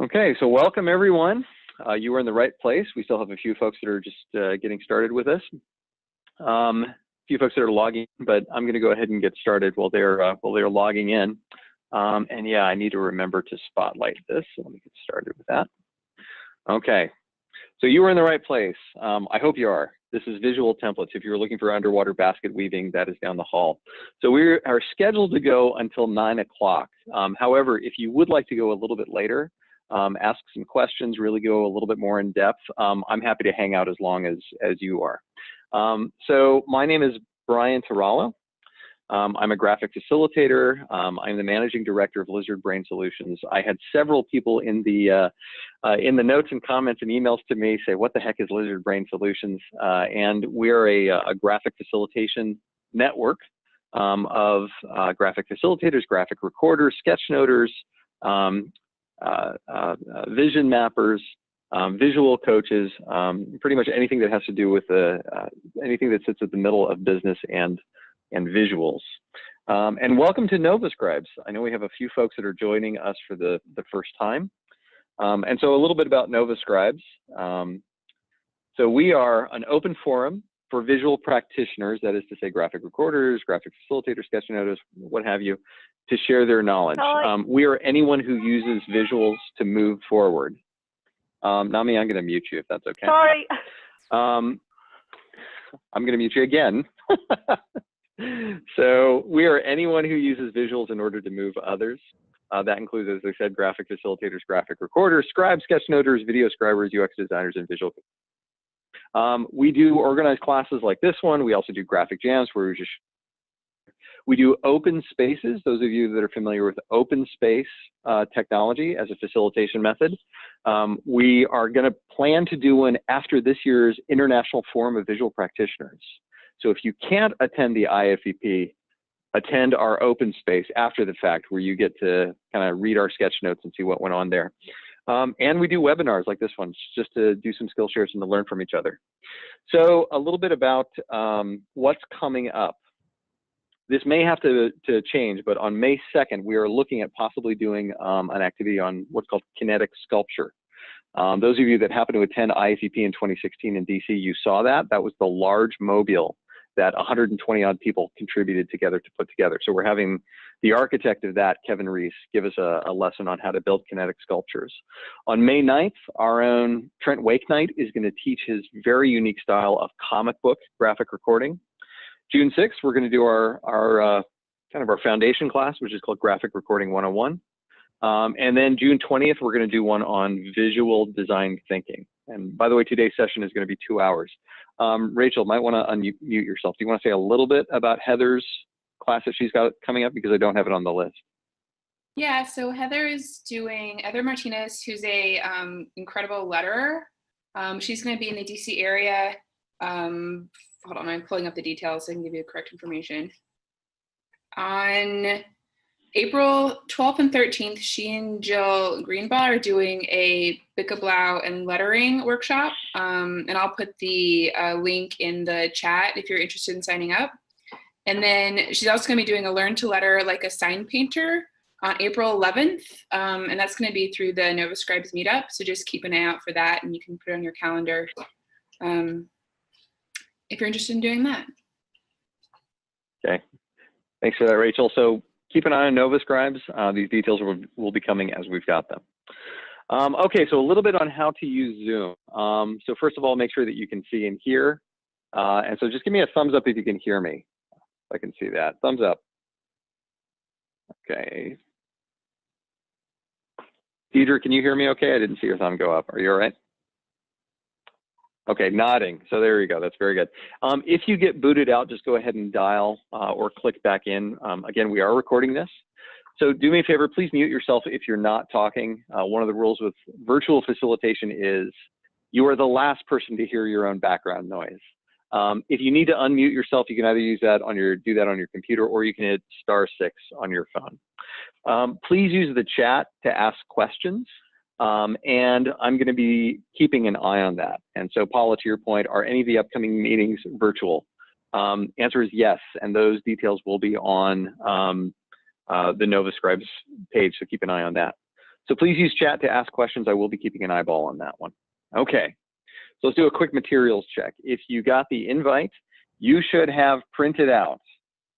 Okay, so welcome everyone. You are in the right place. We still have a few folks that are just getting started with us. A few folks that are logging in, but I'm going to go ahead and get started while they're logging in. And yeah, I need to remember to spotlight this. So let me get started with that. Okay, so you are in the right place. I hope you are. This is Visual Templates. If you're looking for underwater basket weaving, that is down the hall. So we are scheduled to go until 9 o'clock. However, if you would like to go a little bit later, ask some questions, really go a little bit more in depth, I'm happy to hang out as long as you are. So my name is Brian Tarallo. I'm a graphic facilitator. I'm the managing director of Lizard Brain Solutions. I had several people in the notes and comments and emails to me say, what the heck is Lizard Brain Solutions? And we're a graphic facilitation network of graphic facilitators, graphic recorders, sketchnoters, vision mappers, visual coaches, pretty much anything that has to do with anything that sits at the middle of business and visuals. And welcome to Nova Scribes. I know we have a few folks that are joining us for the first time. And so a little bit about Nova Scribes. So we are an open forum for visual practitioners, that is to say graphic recorders, graphic facilitators, sketchnoters, what have you, to share their knowledge. We are anyone who uses visuals to move forward. Nami, I'm going to mute you if that's okay. Sorry. I'm going to mute you again. So we are anyone who uses visuals in order to move others. That includes, as I said, graphic facilitators, graphic recorders, scribes, sketchnoters, video scribers, UX designers, and visual. We do organized classes like this one. We also do graphic jams where we do open spaces. Those of you that are familiar with open space technology as a facilitation method. We are going to plan to do one after this year's International Forum of Visual Practitioners. So if you can't attend the IFVP, attend our open space after the fact where you get to kind of read our sketch notes and see what went on there. And we do webinars like this one, just to do some skill shares and to learn from each other. So a little bit about what's coming up. This may have to change, but on May 2nd, we are looking at possibly doing an activity on what's called kinetic sculpture. Those of you that happen to attend IFVP in 2016 in DC, you saw that. That was the large mobile that 120 odd people contributed together to put together. So we're having the architect of that, Kevin Reese, give us a lesson on how to build kinetic sculptures. On May 9th, our own Trent Wakenight is going to teach his very unique style of comic book graphic recording. June 6th, we're going to do our kind of our foundation class, which is called Graphic Recording 101. And then June 20th, we're going to do one on visual design thinking. And by the way, today's session is going to be 2 hours. Rachel, might want to unmute yourself. Do you want to say a little bit about Heather's class that she's got coming up? Because I don't have it on the list. Yeah, so Heather Martinez, who's a incredible letterer. She's going to be in the DC area. Hold on, I'm pulling up the details so I can give you the correct information. On April 12th and 13th, she and Jill Greenbaugh are doing a Bicablau and lettering workshop. And I'll put the link in the chat if you're interested in signing up. And then she's also going to be doing a Learn to Letter like a sign painter on April 11th. And that's going to be through the Nova Scribes meetup. So just keep an eye out for that and you can put it on your calendar if you're interested in doing that. Okay, thanks for that, Rachel. So keep an eye on Nova Scribes. These details will be coming as we've got them. Okay, so a little bit on how to use Zoom. So first of all, make sure that you can see and hear. And so just give me a thumbs up if you can hear me. If I can see that. Thumbs up. Okay. Deidre, can you hear me okay? I didn't see your thumb go up. Are you all right? Okay, nodding. So there you go. That's very good. If you get booted out, just go ahead and dial or click back in. Again, we are recording this. So do me a favor, please mute yourself if you're not talking. One of the rules with virtual facilitation is you are the last person to hear your own background noise. If you need to unmute yourself, you can either do that on your computer or you can hit *6 on your phone. Please use the chat to ask questions. And I'm going to be keeping an eye on that. And so, Paula, to your point, are any of the upcoming meetings virtual? Answer is yes, and those details will be on the Nova Scribes page, so keep an eye on that. So please use chat to ask questions. I will be keeping an eyeball on that one. Okay, so let's do a quick materials check. If you got the invite, you should have printed out.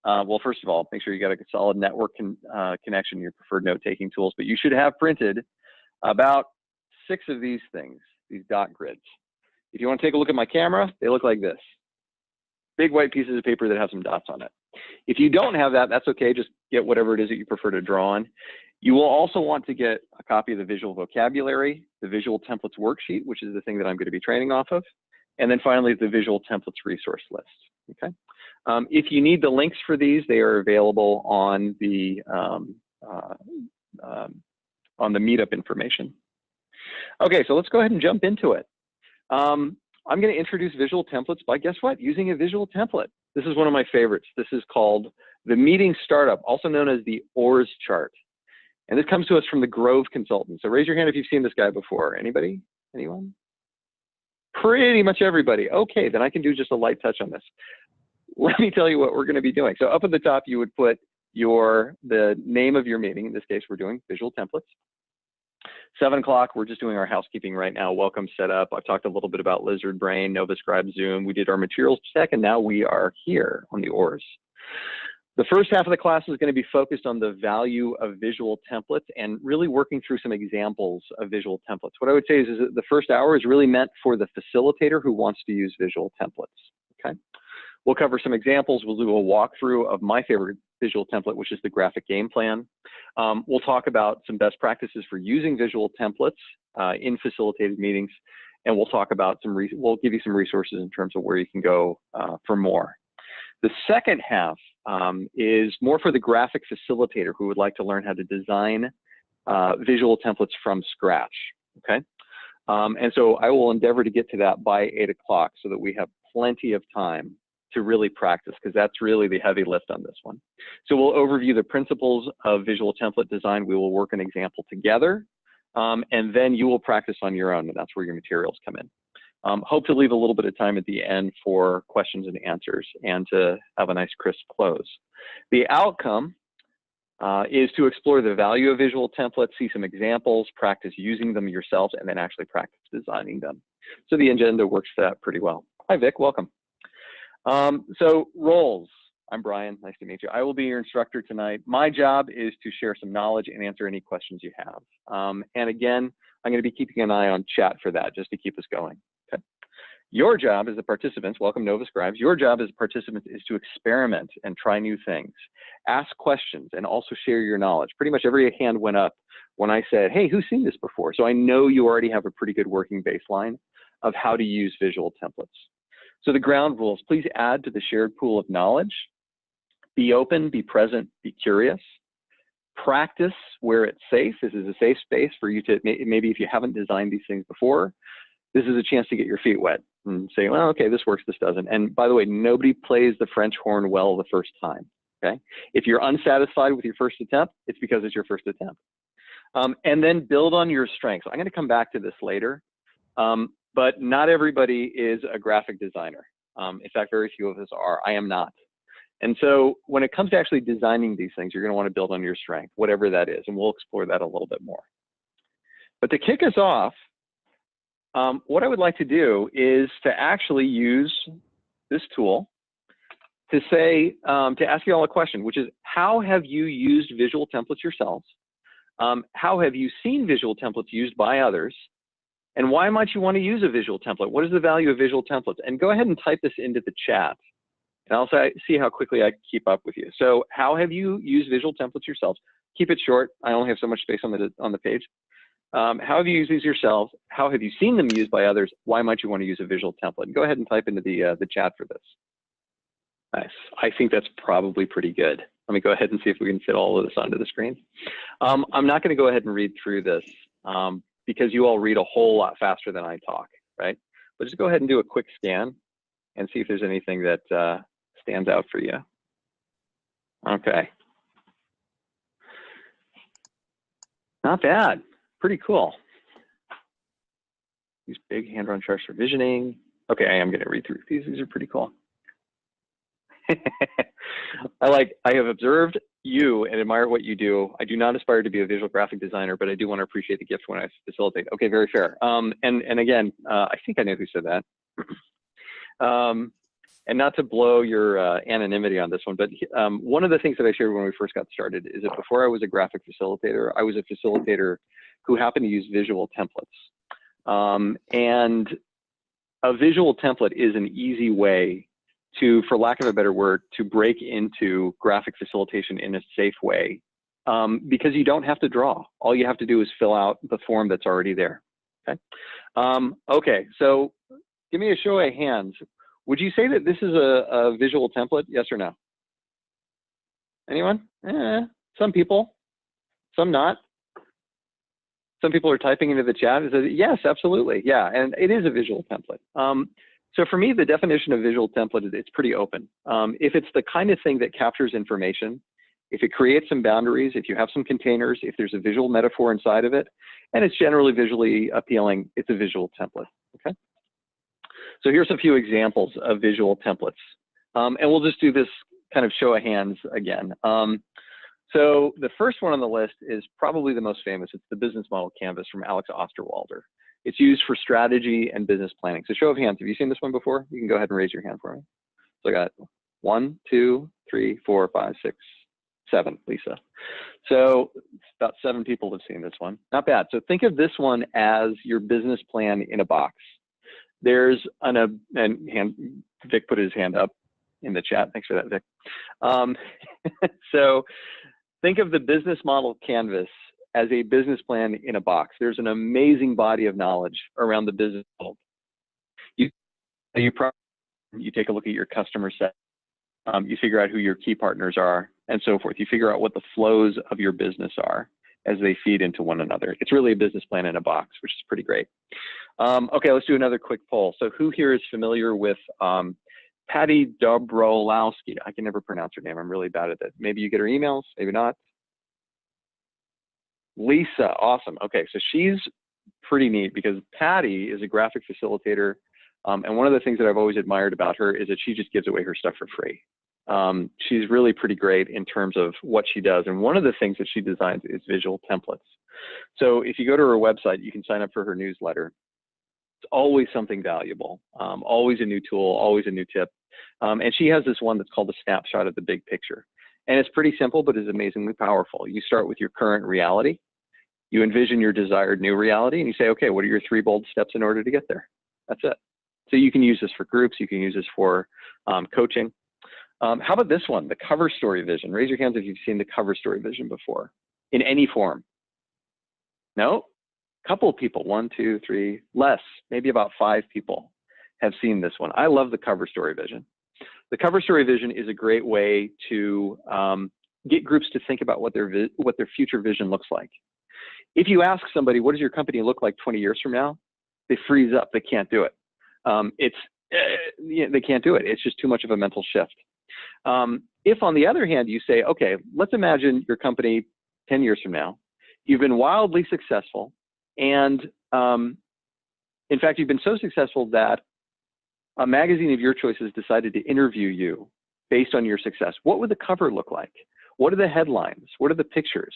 Well, first of all, make sure you got a solid network connection to your preferred note-taking tools, but you should have printed about 6 of these things, these dot grids. If you want to take a look at my camera, they look like this. Big white pieces of paper that have some dots on it. If you don't have that, that's okay. Just get whatever it is that you prefer to draw on. You will also want to get a copy of the visual vocabulary, the visual templates worksheet, which is the thing that I'm going to be training off of, and then finally the visual templates resource list. Okay. If you need the links for these, they are available on the meetup information. Okay, so let's go ahead and jump into it. I'm going to introduce visual templates by, guess what, using a visual template. This is one of my favorites. This is called the meeting startup, also known as the ORS chart. And this comes to us from the Grove Consultant. So raise your hand if you've seen this guy before. Anybody? Anyone? Pretty much everybody. Okay, then I can do just a light touch on this. Let me tell you what we're going to be doing. So up at the top, you would put the name of your meeting. In this case, we're doing visual templates. 7 o'clock, we're just doing our housekeeping right now. Welcome setup. I've talked a little bit about Lizard Brain, Nova Scribe, Zoom. We did our materials check, and now we are here on the ORS. The first half of the class is going to be focused on the value of visual templates and really working through some examples of visual templates. What I would say is that the first hour is really meant for the facilitator who wants to use visual templates. Okay. We'll cover some examples. We'll do a walkthrough of my favorite visual template, which is the graphic game plan. We'll talk about some best practices for using visual templates in facilitated meetings, and we'll talk about we'll give you some resources in terms of where you can go for more. The second half is more for the graphic facilitator who would like to learn how to design visual templates from scratch. Okay, and so I will endeavor to get to that by 8 o'clock so that we have plenty of time to really practice, because that's really the heavy lift on this one. So we'll overview the principles of visual template design. We will work an example together, and then you will practice on your own, and that's where your materials come in. Hope to leave a little bit of time at the end for questions and answers and to have a nice crisp close. The outcome is to explore the value of visual templates, see some examples, practice using them yourselves, and then actually practice designing them. So the agenda works for that pretty well. Hi, Vic, welcome. So roles. I'm Brian, nice to meet you. I will be your instructor tonight. My job is to share some knowledge and answer any questions you have. And again, I'm going to be keeping an eye on chat for that, just to keep us going. Okay. Your job as the participants, welcome Nova Scribes, your job as participants is to experiment and try new things. Ask questions and also share your knowledge. Pretty much every hand went up when I said, hey, who's seen this before? So I know you already have a pretty good working baseline of how to use visual templates. So the ground rules, please add to the shared pool of knowledge. Be open, be present, be curious. Practice where it's safe. This is a safe space for you to, maybe if you haven't designed these things before, this is a chance to get your feet wet and say, well, okay, this works, this doesn't. And by the way, nobody plays the French horn well the first time, okay? If you're unsatisfied with your first attempt, it's because it's your first attempt. And then build on your strengths. I'm gonna come back to this later. But not everybody is a graphic designer. In fact, very few of us are. I am not. And so when it comes to actually designing these things, you're going to want to build on your strength, whatever that is, and we'll explore that a little bit more. But to kick us off, what I would like to do is to actually use this tool to say, to ask you all a question, which is, how have you used visual templates yourselves? How have you seen visual templates used by others? And why might you want to use a visual template? What is the value of visual templates? And go ahead and type this into the chat. And I'll see how quickly I keep up with you. So how have you used visual templates yourselves? Keep it short. I only have so much space on the page. How have you used these yourselves? How have you seen them used by others? Why might you want to use a visual template? Go ahead and type into the chat for this. Nice. I think that's probably pretty good. Let me go ahead and see if we can fit all of this onto the screen. I'm not going to go ahead and read through this. Because you all read a whole lot faster than I talk, right? But just go ahead and do a quick scan and see if there's anything that stands out for you. Okay. Not bad, pretty cool. These big hand-drawn charts for visioning. Okay, I am gonna read through these are pretty cool. I have observed you and admire what you do. I do not aspire to be a visual graphic designer, but I do want to appreciate the gift when I facilitate. Okay, very fair. And again, I think I know who said that. And not to blow your anonymity on this one, but one of the things that I shared when we first got started is that before I was a graphic facilitator, I was a facilitator who happened to use visual templates. And a visual template is an easy way to, for lack of a better word, to break into graphic facilitation in a safe way, because you don't have to draw. All you have to do is fill out the form that's already there. Okay. Okay. So give me a show of hands. Would you say that this is a visual template? Yes or no? Anyone? Some people, some not. Some people are typing into the chat and says, yes, absolutely. Yeah, and it is a visual template. So for me, the definition of visual template is it's pretty open. If it's the kind of thing that captures information, if it creates some boundaries, if you have some containers, if there's a visual metaphor inside of it, and it's generally visually appealing, it's a visual template, okay? So here's a few examples of visual templates. And we'll just do this kind of show of hands again. So the first one on the list is probably the most famous. It's the business model canvas from Alex Osterwalder. It's used for strategy and business planning. So show of hands, have you seen this one before? You can go ahead and raise your hand for me. So I got 1, 2, 3, 4, 5, 6, 7, Lisa. So about 7 people have seen this one. Not bad. So think of this one as your business plan in a box. There's and Vic put his hand up in the chat. Thanks for that, Vic. So think of the business model canvas as a business plan in a box. There's an amazing body of knowledge around the business model. You take a look at your customer set. You figure out who your key partners are and so forth. You figure out what the flows of your business are as they feed into one another. It's really a business plan in a box, which is pretty great. Okay, let's do another quick poll. So who here is familiar with Patty Dobrolowski? I can never pronounce her name. I'm really bad at it. Maybe you get her emails, maybe not. Lisa, awesome. Okay, so she's pretty neat because Patty is a graphic facilitator. And one of the things that I've always admired about her is that she just gives away her stuff for free. She's really pretty great in terms of what she does. And one of the things that she designs is visual templates. So if you go to her website, you can sign up for her newsletter. It's always something valuable, always a new tool, always a new tip. And she has this one that's called a snapshot of the big picture. And it's pretty simple, but is amazingly powerful. You start with your current reality. You envision your desired new reality, and you say, okay, what are your 3 bold steps in order to get there? That's it. So you can use this for groups. You can use this for coaching. How about this one, the cover story vision? Raise your hands if you've seen the cover story vision before, in any form. No? Couple of people, 1, 2, 3, less, maybe about 5 people have seen this one. I love the cover story vision. The cover story vision is a great way to get groups to think about what their future vision looks like. If you ask somebody, what does your company look like 20 years from now? They freeze up, they can't do it. They can't do it. It's just too much of a mental shift. If on the other hand, you say, okay, let's imagine your company 10 years from now, you've been wildly successful. And in fact, you've been so successful that a magazine of your choice has decided to interview you based on your success. What would the cover look like? What are the headlines? What are the pictures?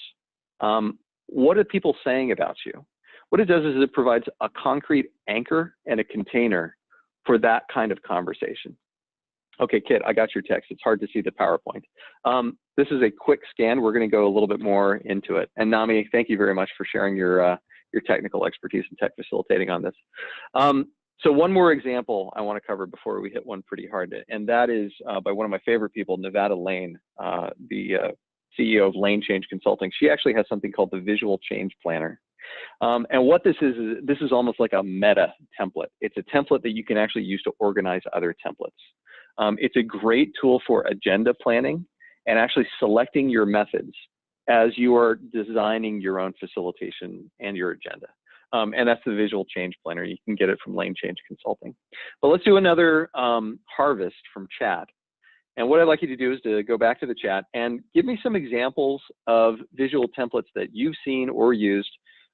What are people saying about you? What it does is it provides a concrete anchor and a container for that kind of conversation. Okay, Kit, I got your text. It's hard to see the PowerPoint. This is a quick scan. We're going to go a little bit more into it. And Nami, thank you very much for sharing your technical expertise and tech facilitating on this. So one more example I want to cover before we hit one pretty hard, and that is by one of my favorite people, Nevada Lane, the CEO of Lane Change Consulting. She actually has something called the Visual Change Planner. And what this is almost like a meta template. It's a template that you can actually use to organize other templates. It's a great tool for agenda planning and actually selecting your methods as you are designing your own facilitation and your agenda. And that's the Visual Change Planner. You can get it from Lane Change Consulting. But let's do another harvest from chat. And what I'd like you to do is to go back to the chat and give me some examples of visual templates that you've seen or used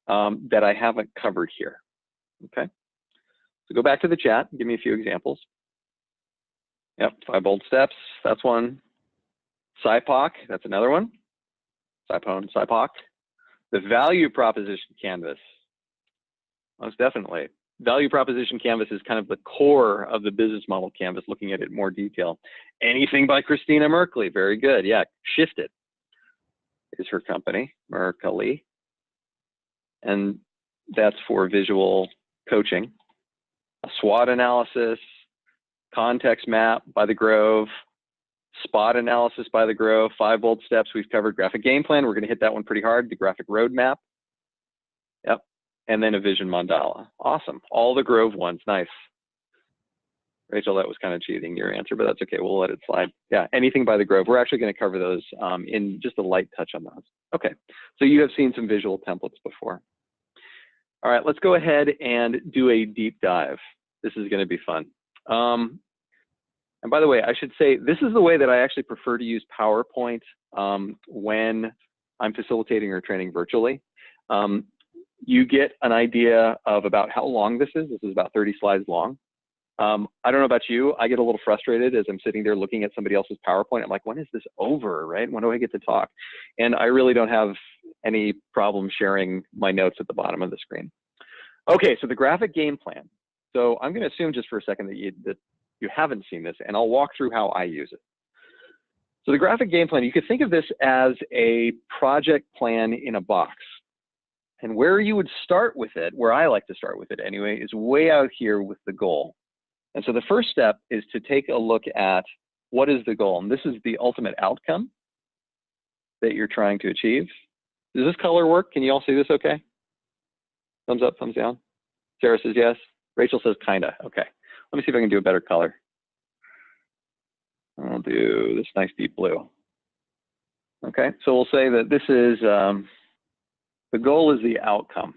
that I haven't covered here. Okay, so go back to the chat and give me a few examples. Yep, 5 bold steps, that's one. SciPoc, that's another one. SIPOC. The value proposition canvas. Most definitely. Value proposition canvas is kind of the core of the business model canvas, looking at it in more detail. Anything by Christina Merkley. Very good. Yeah, Shift It is her company, Merkley. And that's for visual coaching. A SWOT analysis, context map by the Grove, spot analysis by the Grove, 5 bold steps. We've covered graphic game plan. We're going to hit that one pretty hard. The graphic roadmap. Yep. And then a vision mandala. Awesome. All the Grove ones. Nice. Rachel, that was kind of cheating, your answer, but that's okay. We'll let it slide. Yeah, anything by the Grove. We're actually going to cover those in just a light touch on those. Okay. So you have seen some visual templates before. All right, let's go ahead and do a deep dive. This is going to be fun. And by the way, I should say, this is the way that I actually prefer to use PowerPoint when I'm facilitating or training virtually. You get an idea of about how long this is. This is about 30 slides long. I don't know about you. I get a little frustrated as I'm sitting there looking at somebody else's PowerPoint. I'm like, when is this over, right? When do I get to talk? And I really don't have any problem sharing my notes at the bottom of the screen. Okay, so the graphic game plan. So I'm going to assume just for a second that you haven't seen this, and I'll walk through how I use it. So the graphic game plan, you could think of this as a project plan in a box. And where you would start with it, where I like to start with it anyway, is way out here with the goal. And so the first step is to take a look at what is the goal. And this is the ultimate outcome that you're trying to achieve. Does this color work? Can you all see this okay? Thumbs up, thumbs down. Sarah says yes. Rachel says kinda. Okay. Let me see if I can do a better color. I'll do this nice deep blue. Okay, so we'll say that this is, the goal is the outcome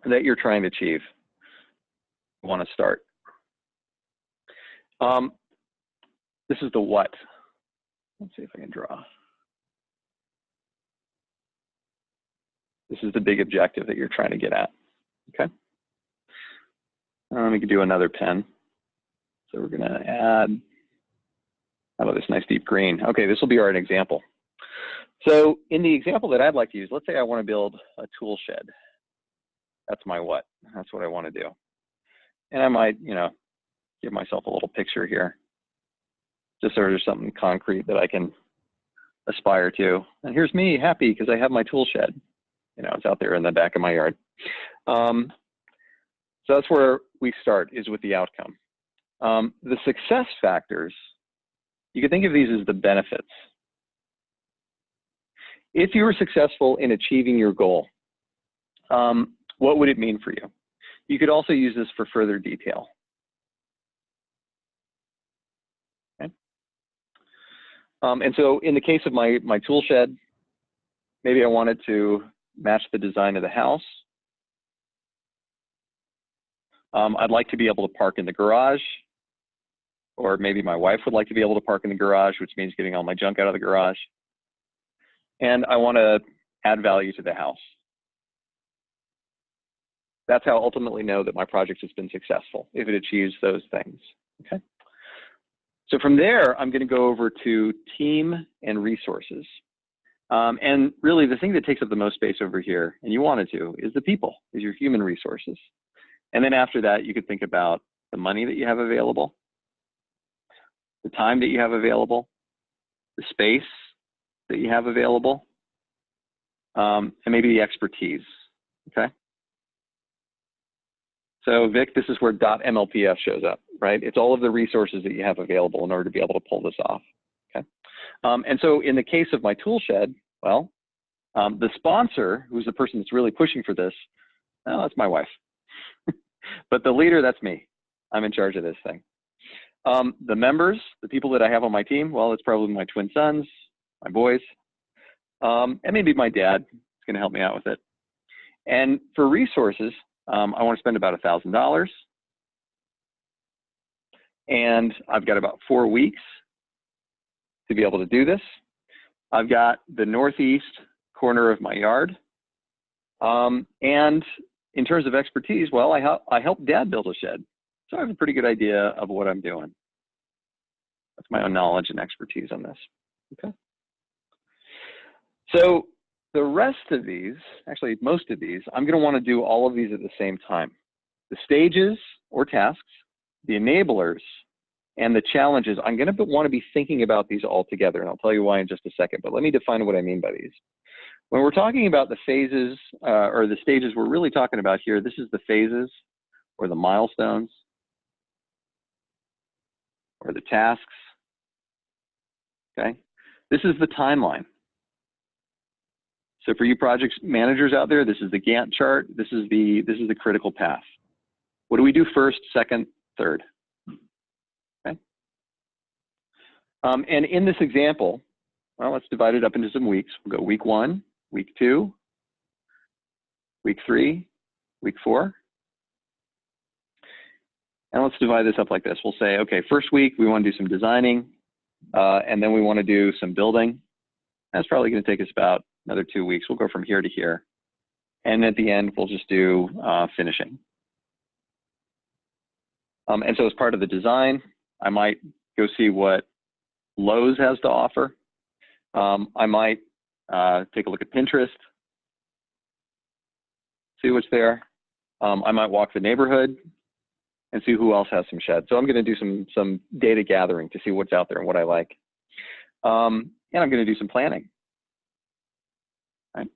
that you're trying to achieve. You want to start. This is the what. Let's see if I can draw. This is the big objective that you're trying to get at. Okay. We could do another pen. So we're going to add, how about this nice deep green? Okay, this will be our example. So in the example that I'd like to use, let's say I want to build a tool shed. That's my what. That's what I want to do. And I might, give myself a little picture here, just sort of something concrete that I can aspire to. And here's me happy because I have my tool shed. It's out there in the back of my yard. So that's where we start, is with the outcome. The success factors, you can think of these as the benefits. If you were successful in achieving your goal, what would it mean for you? You could also use this for further detail. Okay. And so in the case of my tool shed, maybe I wanted to match the design of the house. I'd like to be able to park in the garage, or maybe my wife would like to be able to park in the garage, which means getting all my junk out of the garage. And I want to add value to the house. That's how I ultimately know that my project has been successful, if it achieves those things. Okay. So from there, I'm going to go over to team and resources. And really, the thing that takes up the most space over here, and you wanted to, is the people, is your human resources. And then after that, you could think about the money that you have available, the time that you have available, the space that you have available, and maybe the expertise, okay? So Vic, this is where .mlpf shows up, right? It's all of the resources that you have available in order to be able to pull this off, okay? And so in the case of my tool shed, well, the sponsor, who's the person that's really pushing for this, well, that's my wife. But the leader, that's me. I'm in charge of this thing. The members, the people that I have on my team, well, it's probably my twin sons, my boys, and maybe my dad is going to help me out with it. And for resources, I want to spend about $1,000. And I've got about 4 weeks to be able to do this. I've got the northeast corner of my yard. And in terms of expertise, well, I helped Dad build a shed. So I have a pretty good idea of what I'm doing. That's my own knowledge and expertise on this. Okay. So the rest of these, actually most of these, I'm going to want to do all of these at the same time. The stages or tasks, the enablers, and the challenges, I'm going to want to be thinking about these all together, and I'll tell you why in just a second, but let me define what I mean by these. When we're talking about the phases or the stages we're really talking about here, this is the phases or the milestones or the tasks, okay? This is the timeline. So for you project managers out there, this is the Gantt chart. This is the critical path. What do we do first, second, third? Okay. And in this example, well, let's divide it up into some weeks. We'll go week 1, week 2, week 3, week 4. And let's divide this up like this. We'll say, okay, first week, we want to do some designing, and then we want to do some building. That's probably going to take us about another 2 weeks. We'll go from here to here. And at the end, we'll just do finishing. And so as part of the design, I might go see what Lowe's has to offer. I might take a look at Pinterest, see what's there. I might walk the neighborhood and see who else has some sheds. So I'm going to do some data gathering to see what's out there and what I like. And I'm going to do some planning. Right?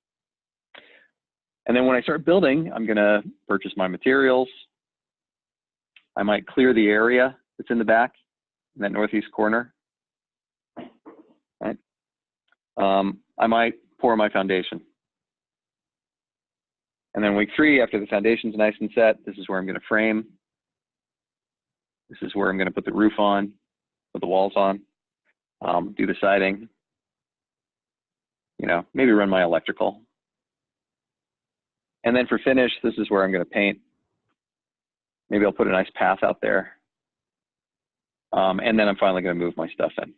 And then when I start building, I'm going to purchase my materials. I might clear the area that's in the back, in that northeast corner. Right? I might pour my foundation. And then week 3, after the foundation's nice and set, this is where I'm going to frame. This is where I'm going to put the roof on, put the walls on, do the siding, you know, maybe run my electrical. And then for finish, this is where I'm going to paint. Maybe I'll put a nice path out there. And then I'm finally going to move my stuff in.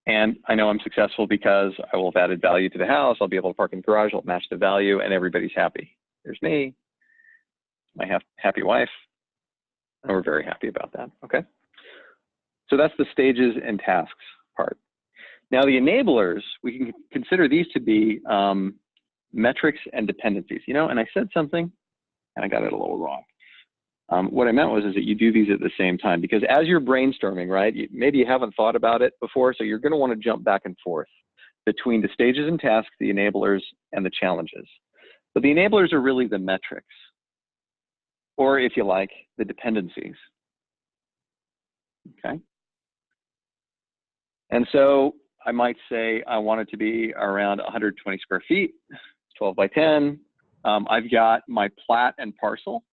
And I know I'm successful because I will have added value to the house. I'll be able to park in the garage. I'll match the value, and everybody's happy. There's me, my happy wife, and we're very happy about that, okay? So that's the stages and tasks part. Now the enablers, we can consider these to be metrics and dependencies. You know, and I said something, and I got it a little wrong. What I meant was that you do these at the same time, because as you're brainstorming, right, maybe you haven't thought about it before, so you're going to want to jump back and forth between the stages and tasks, the enablers, and the challenges. But the enablers are really the metrics, or if you like, the dependencies. Okay. And so I might say I want it to be around 120 square feet, 12 by 10. I've got my plat and parcel,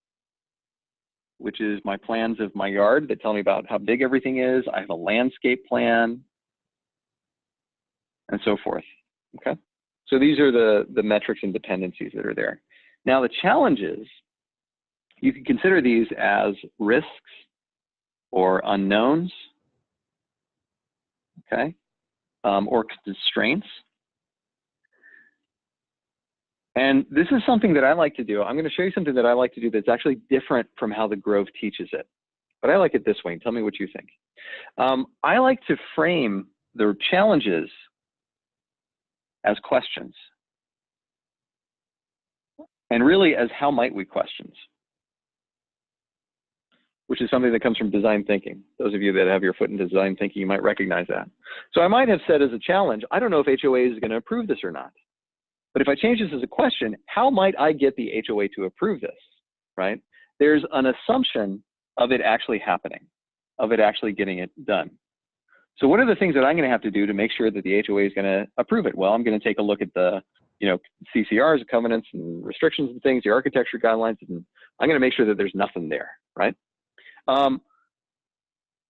which is my plans of my yard that tell me about how big everything is. I have a landscape plan, and so forth, okay? So these are the metrics and dependencies that are there. Now the challenges, you can consider these as risks or unknowns, okay? Or constraints. And this is something that I like to do. I'm going to show you something that I like to do that's actually different from how the Grove teaches it. But I like it this way. Tell me what you think. I like to frame the challenges as questions. And really as how might we questions, which is something that comes from design thinking. Those of you that have your foot in design thinking, you might recognize that. So I might have said as a challenge, I don't know if HOA is going to approve this or not. But if I change this as a question, how might I get the HOA to approve this, right? There's an assumption of it actually happening, of it actually getting it done. So what are the things that I'm going to have to do to make sure that the HOA is going to approve it? Well, I'm going to take a look at the, you know, CCRs, covenants and restrictions and things, the architecture guidelines, and I'm going to make sure that there's nothing there, right?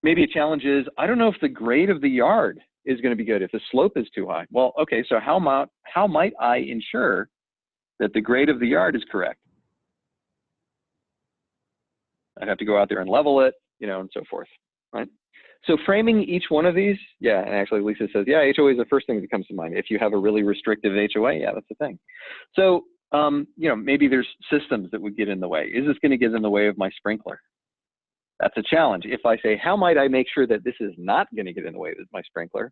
Maybe a challenge is, I don't know if the grade of the yard is going to be good if the slope is too high. Well, okay, so how might I ensure that the grade of the yard is correct? I'd have to go out there and level it, you know, and so forth, right? So framing each one of these, yeah, and actually Lisa says, yeah, HOA is the first thing that comes to mind. If you have a really restrictive HOA, yeah, that's the thing. So, you know, maybe there's systems that would get in the way. Is this going to get in the way of my sprinkler? That's a challenge. If I say, how might I make sure that this is not going to get in the way of my sprinkler?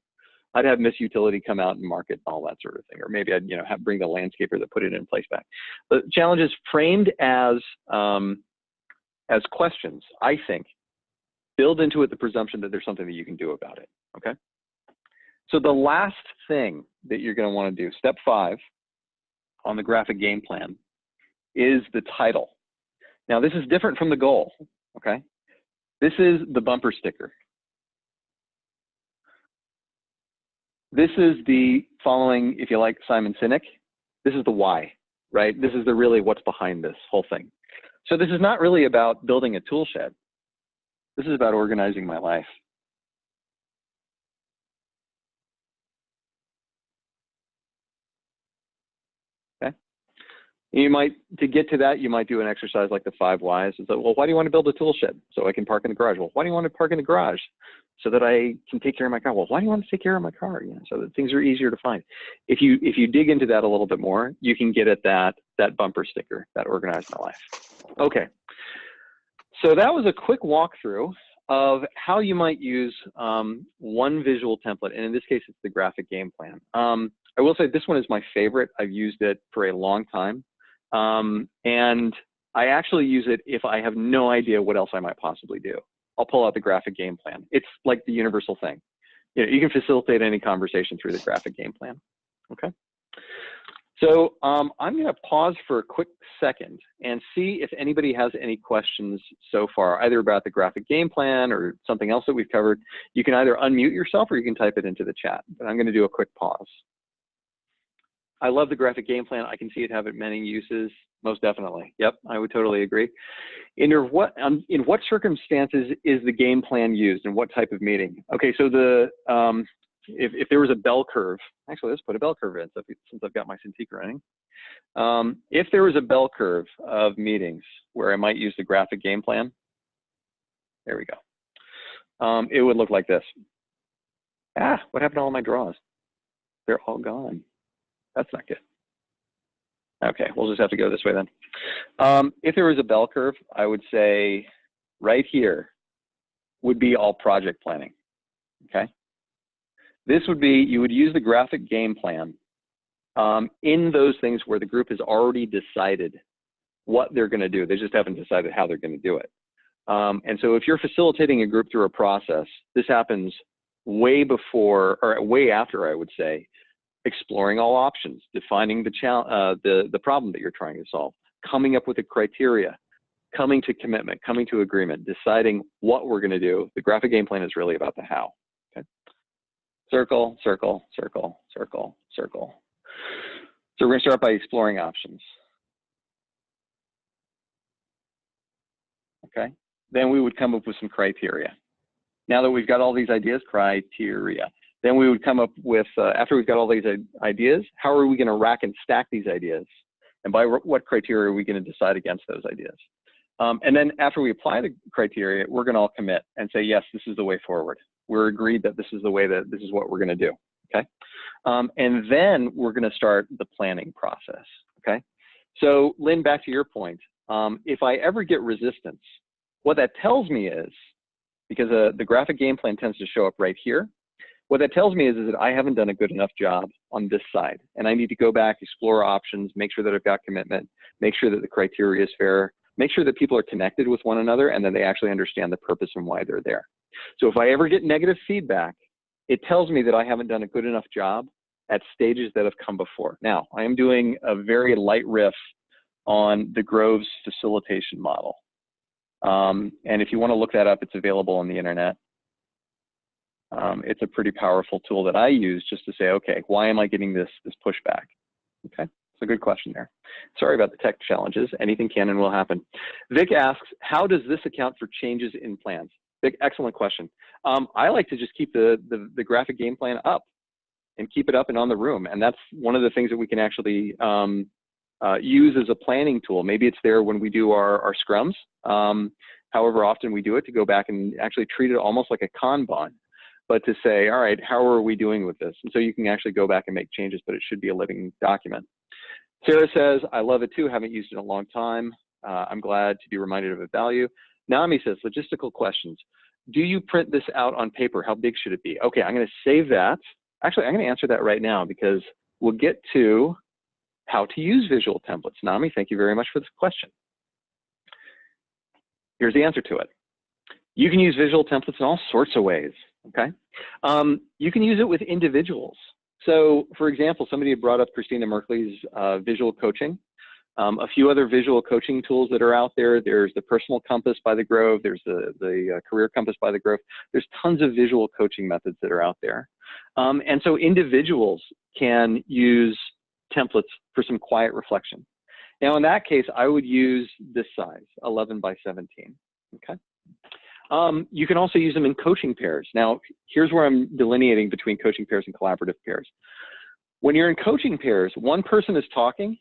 I'd have Miss Utility come out and mark it and all that sort of thing. Or maybe I'd, bring the landscaper that put it in place back. The challenge is framed as questions, I think, build into it the presumption that there's something that you can do about it, okay? So the last thing that you're gonna wanna do, step 5 on the graphic game plan, is the title. Now this is different from the goal, okay? This is the bumper sticker. This is the following, if you like, Simon Sinek, this is the why, right? This is the really what's behind this whole thing. So this is not really about building a tool shed. This is about organizing my life. Okay. You might, to get to that, you might do an exercise like the 5 whys. It's like, well, why do you want to build a tool shed? So I can park in the garage. Well, why do you want to park in the garage? So that I can take care of my car. Well, why do you want to take care of my car? So that things are easier to find. If you dig into that a little bit more, you can get at that bumper sticker, that organize my life. Okay. So that was a quick walkthrough of how you might use one visual template, and in this case, it's the graphic game plan. I will say this one is my favorite. I've used it for a long time, and I actually use it if I have no idea what else I might possibly do. I'll pull out the graphic game plan. It's like the universal thing. You can facilitate any conversation through the graphic game plan. Okay. So I'm going to pause for a quick second and see if anybody has any questions so far, either about the graphic game plan or something else that we've covered. You can either unmute yourself or you can type it into the chat, but I'm going to do a quick pause. I love the graphic game plan. I can see it having many uses, most definitely. Yep, I would totally agree. In what circumstances is the game plan used and what type of meeting? Okay, so if there was a bell curve, actually let's put a bell curve in since I've got my Cintiq running. If there was a bell curve of meetings where I might use the graphic game plan, there we go. It would look like this. What happened to all my draws? They're all gone. That's not good. Okay, we'll just have to go this way then. If there was a bell curve, I would say right here would be all project planning, okay? This would be, you would use the graphic game plan in those things where the group has already decided what they're gonna do. They just haven't decided how they're gonna do it. And so if you're facilitating a group through a process, this happens way before, or way after, I would say, exploring all options, defining the problem that you're trying to solve, coming up with a criteria, coming to commitment, coming to agreement, deciding what we're gonna do. The graphic game plan is really about the how, okay? Circle, circle, circle, circle, circle. So we're gonna start by exploring options. Okay, then we would come up with some criteria. Now that we've got all these ideas, criteria. Then we would come up with, after we've got all these ideas, how are we gonna rack and stack these ideas? And by what criteria are we gonna decide against those ideas? And then after we apply the criteria, we're gonna all commit and say, yes, this is the way forward. We're agreed that this is the way that this is what we're gonna do, okay? And then we're gonna start the planning process, okay? So Lynn, back to your point, if I ever get resistance, what that tells me is, because the graphic game plan tends to show up right here, what that tells me is that I haven't done a good enough job on this side, and I need to go back, explore options, make sure that I've got commitment, make sure that the criteria is fair, make sure that people are connected with one another, and that they actually understand the purpose and why they're there. So if I ever get negative feedback, it tells me that I haven't done a good enough job at stages that have come before. Now, I am doing a very light riff on the Groves facilitation model. And if you want to look that up, it's available on the internet. It's a pretty powerful tool that I use just to say, okay, why am I getting this pushback? Okay, it's a good question there. Sorry about the tech challenges. Anything can and will happen. Vic asks, how does this account for changes in plans? Vic, excellent question. I like to just keep the graphic game plan up and keep it up and on the room. And that's one of the things that we can actually use as a planning tool. Maybe it's there when we do our scrums, however often we do it, to go back and actually treat it almost like a Kanban. But to say, all right, how are we doing with this? And so you can actually go back and make changes, but it should be a living document. Sarah says, I love it too, haven't used it in a long time. I'm glad to be reminded of its value. Naomi says, logistical questions. Do you print this out on paper? How big should it be? Okay, I'm gonna save that Actually, I'm going to answer that right now because we'll get to how to use visual templates. Nami, thank you very much for this question. Here's the answer to it. You can use visual templates in all sorts of ways, okay? You can use it with individuals. So, for example, somebody had brought up Christina Merkley's visual coaching. A few other visual coaching tools that are out there. There's the Personal Compass by the Grove. There's the Career Compass by the Grove. There's tons of visual coaching methods that are out there. And so individuals can use templates for some quiet reflection. Now, in that case, I would use this size, 11 by 17, okay? You can also use them in coaching pairs. Now, here's where I'm delineating between coaching pairs and collaborative pairs. When you're in coaching pairs, one person is talking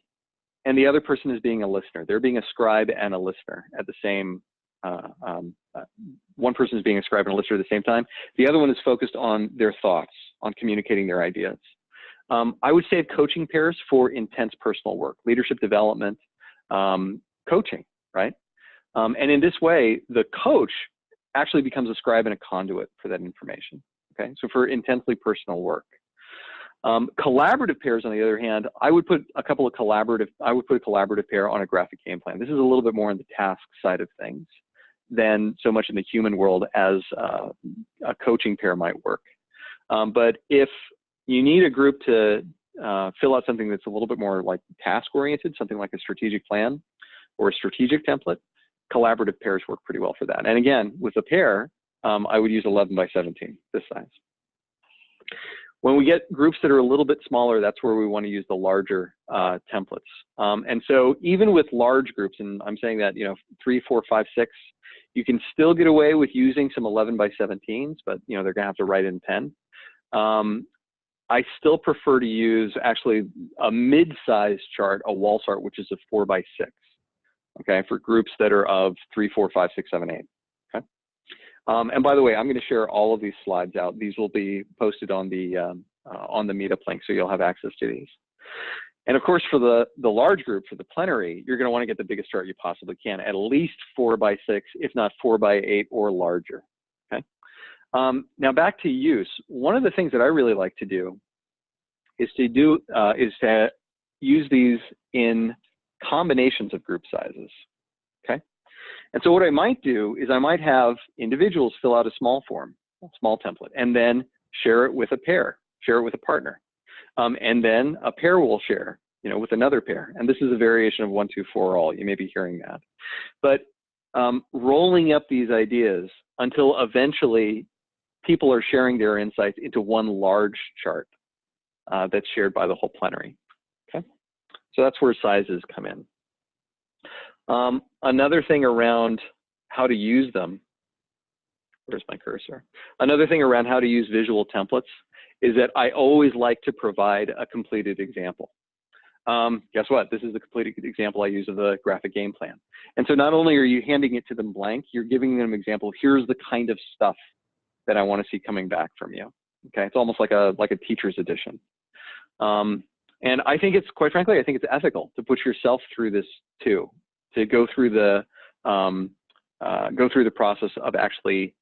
and the other person is being a listener. They're being a scribe and a listener at the same, one person is being a scribe and a listener at the same time. The other one is focused on their thoughts, on communicating their ideas. I would save coaching pairs for intense personal work, leadership development, coaching, right? And in this way, the coach actually becomes a scribe and a conduit for that information, okay? So for intensely personal work. Collaborative pairs, on the other hand, I would put a collaborative pair on a graphic game plan. This is a little bit more on the task side of things than so much in the human world as a coaching pair might work. But if you need a group to fill out something that's a little bit more like task-oriented, something like a strategic plan or a strategic template, collaborative pairs work pretty well for that. And again, with a pair, I would use 11 by 17, this size. When we get groups that are a little bit smaller, that's where we want to use the larger templates. And so even with large groups, and I'm saying that, 3, 4, 5, 6, you can still get away with using some 11 by 17s, but they're going to have to write in pen. I still prefer to use actually a mid-sized chart, a wall chart, which is a 4 by 6, okay, for groups that are of 3, 4, 5, 6, 7, 8. Okay. And by the way, I'm going to share all of these slides out. These will be posted on the meetup link, so you'll have access to these. And of course, for the large group, for the plenary, you're going to want to get the biggest chart you possibly can, at least 4 by 6, if not 4 by 8 or larger. Okay. Now back to use. One of the things that I really like to do is to use these in combinations of group sizes. Okay. And so what I might do is I might have individuals fill out a small form, a small template, and then share it with a pair, share it with a partner. And then a pair will share, with another pair. And this is a variation of 1, 2, 4 all. You may be hearing that. But rolling up these ideas until eventually people are sharing their insights into one large chart that's shared by the whole plenary. Okay, so that's where sizes come in. Another thing around how to use them, where's my cursor? Another thing around how to use visual templates is that I always like to provide a completed example. Guess what? This is the completed example I use of the graphic game plan. And so not only are you handing it to them blank, you're giving them an example. Here's the kind of stuff that I want to see coming back from you. Okay, it's almost like a teacher's edition. And I think it's, quite frankly, I think it's ethical to put yourself through this too, to go through the process of actually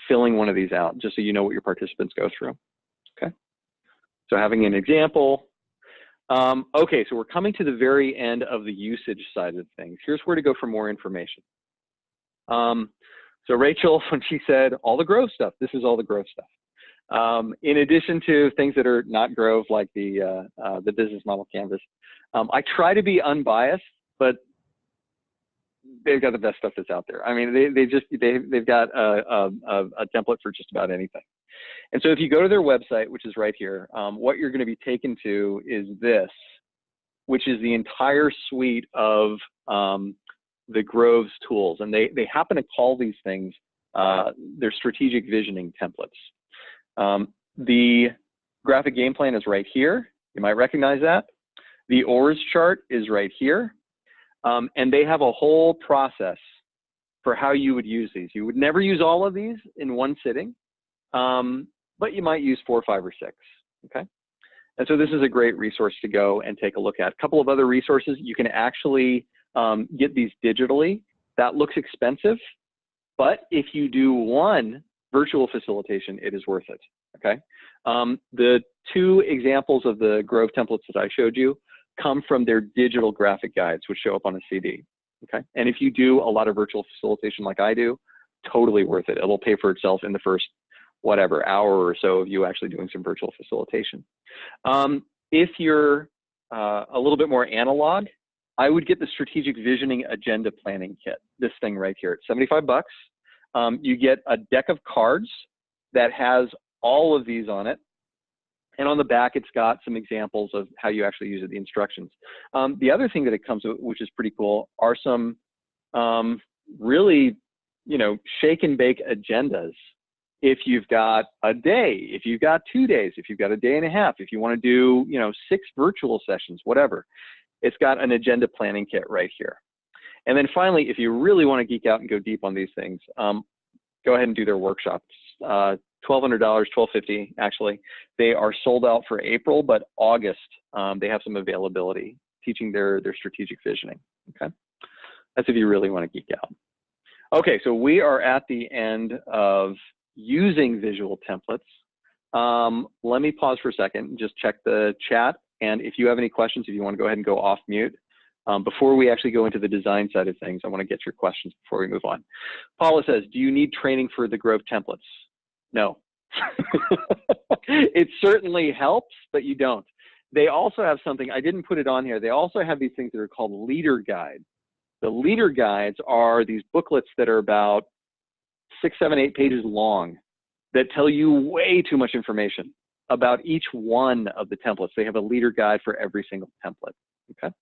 filling one of these out, just so you know what your participants go through. Okay, so having an example. Okay, so we're coming to the very end of the usage side of things. Here's where to go for more information. So Rachel, when she said all the Grove stuff, this is all the Grove stuff. In addition to things that are not Grove, like the business model canvas, I try to be unbiased, but they've got the best stuff that's out there. I mean, they've got a template for just about anything. And so if you go to their website, which is right here, what you're going to be taken to is this, which is the entire suite of the Grove's tools. And they happen to call these things their strategic visioning templates. The graphic game plan is right here. You might recognize that. The ORS chart is right here. And they have a whole process for how you would use these. You would never use all of these in one sitting, but you might use 4, 5, or 6, okay? And so this is a great resource to go and take a look at. A couple of other resources, you can actually get these digitally. That looks expensive, but if you do one virtual facilitation, it is worth it, okay? The 2 examples of the Grove templates that I showed you come from their digital graphic guides, which show up on a CD, okay? And if you do a lot of virtual facilitation like I do, totally worth it. It'll pay for itself in the first, whatever, hour or so of you actually doing some virtual facilitation. If you're a little bit more analog, I would get the Strategic Visioning Agenda Planning Kit, this thing right here. It's 75 bucks. You get a deck of cards that has all of these on it. And on the back, it's got some examples of how you actually use it, the instructions. The other thing that it comes with, which is pretty cool, are some really, you know, shake and bake agendas. If you've got a day, if you've got 2 days, if you've got a day and a half, if you want to do, you know, 6 virtual sessions, whatever, it's got an agenda planning kit right here. And then finally, if you really want to geek out and go deep on these things, go ahead and do their workshops. $1,200, $1,250 actually. They are sold out for April, but August, they have some availability teaching their strategic visioning, okay? That's if you really want to geek out. Okay, so we are at the end of using visual templates. Let me pause for a second and just check the chat. And if you have any questions, if you want to go ahead and go off mute. Before we actually go into the design side of things, I want to get your questions before we move on. Paula says, do you need training for the Grove templates? No. It certainly helps, but you don't. They also have something, I didn't put it on here, they also have these things that are called leader guides. The leader guides are these booklets that are about 6, 7, 8 pages long that tell you way too much information about each one of the templates. They have a leader guide for every single template, okay?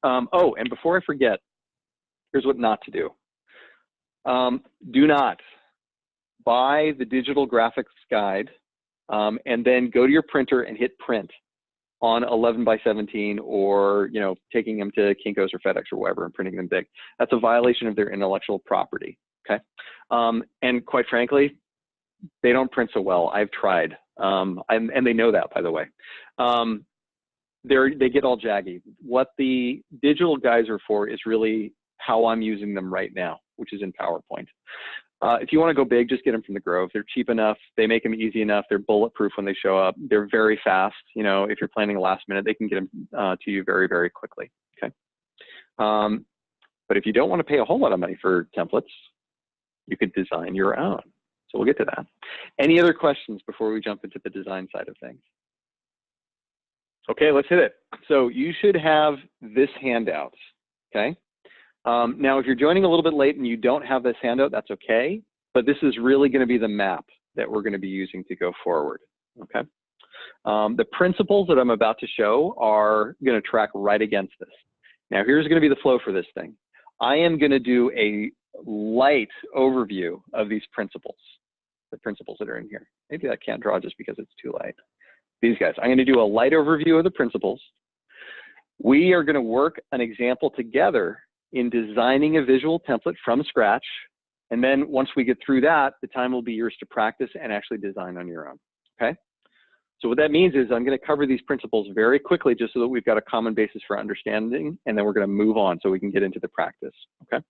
Oh, and before I forget, here's what not to do. Do not buy the digital graphics guide and then go to your printer and hit print on 11 by 17 or, you know, taking them to Kinko's or FedEx or wherever and printing them big. That's a violation of their intellectual property, okay? And quite frankly, they don't print so well. I've tried, and they know that, by the way. They get all jaggy. What the digital guides are for is really how I'm using them right now, which is in PowerPoint. If you want to go big, just get them from the Grove. They're cheap enough. They make them easy enough. They're bulletproof when they show up. They're very fast. You know, if you're planning a last minute, they can get them to you very, very quickly. Okay. But if you don't want to pay a whole lot of money for templates, you could design your own. So we'll get to that. Any other questions before we jump into the design side of things? Okay, let's hit it. So you should have this handout, okay? Now, if you're joining a little bit late and you don't have this handout, that's okay, but this is really gonna be the map that we're gonna be using to go forward, okay? The principles that I'm about to show are gonna track right against this. Now, here's gonna be the flow for this thing. I am gonna do a light overview of these principles, the principles that are in here. Maybe I can't draw just because it's too light. These guys, I'm gonna do a light overview of the principles. We are gonna work an example together in designing a visual template from scratch. And then once we get through that, the time will be yours to practice and actually design on your own, okay? So what that means is I'm gonna cover these principles very quickly just so that we've got a common basis for understanding, and then we're gonna move on so we can get into the practice, okay?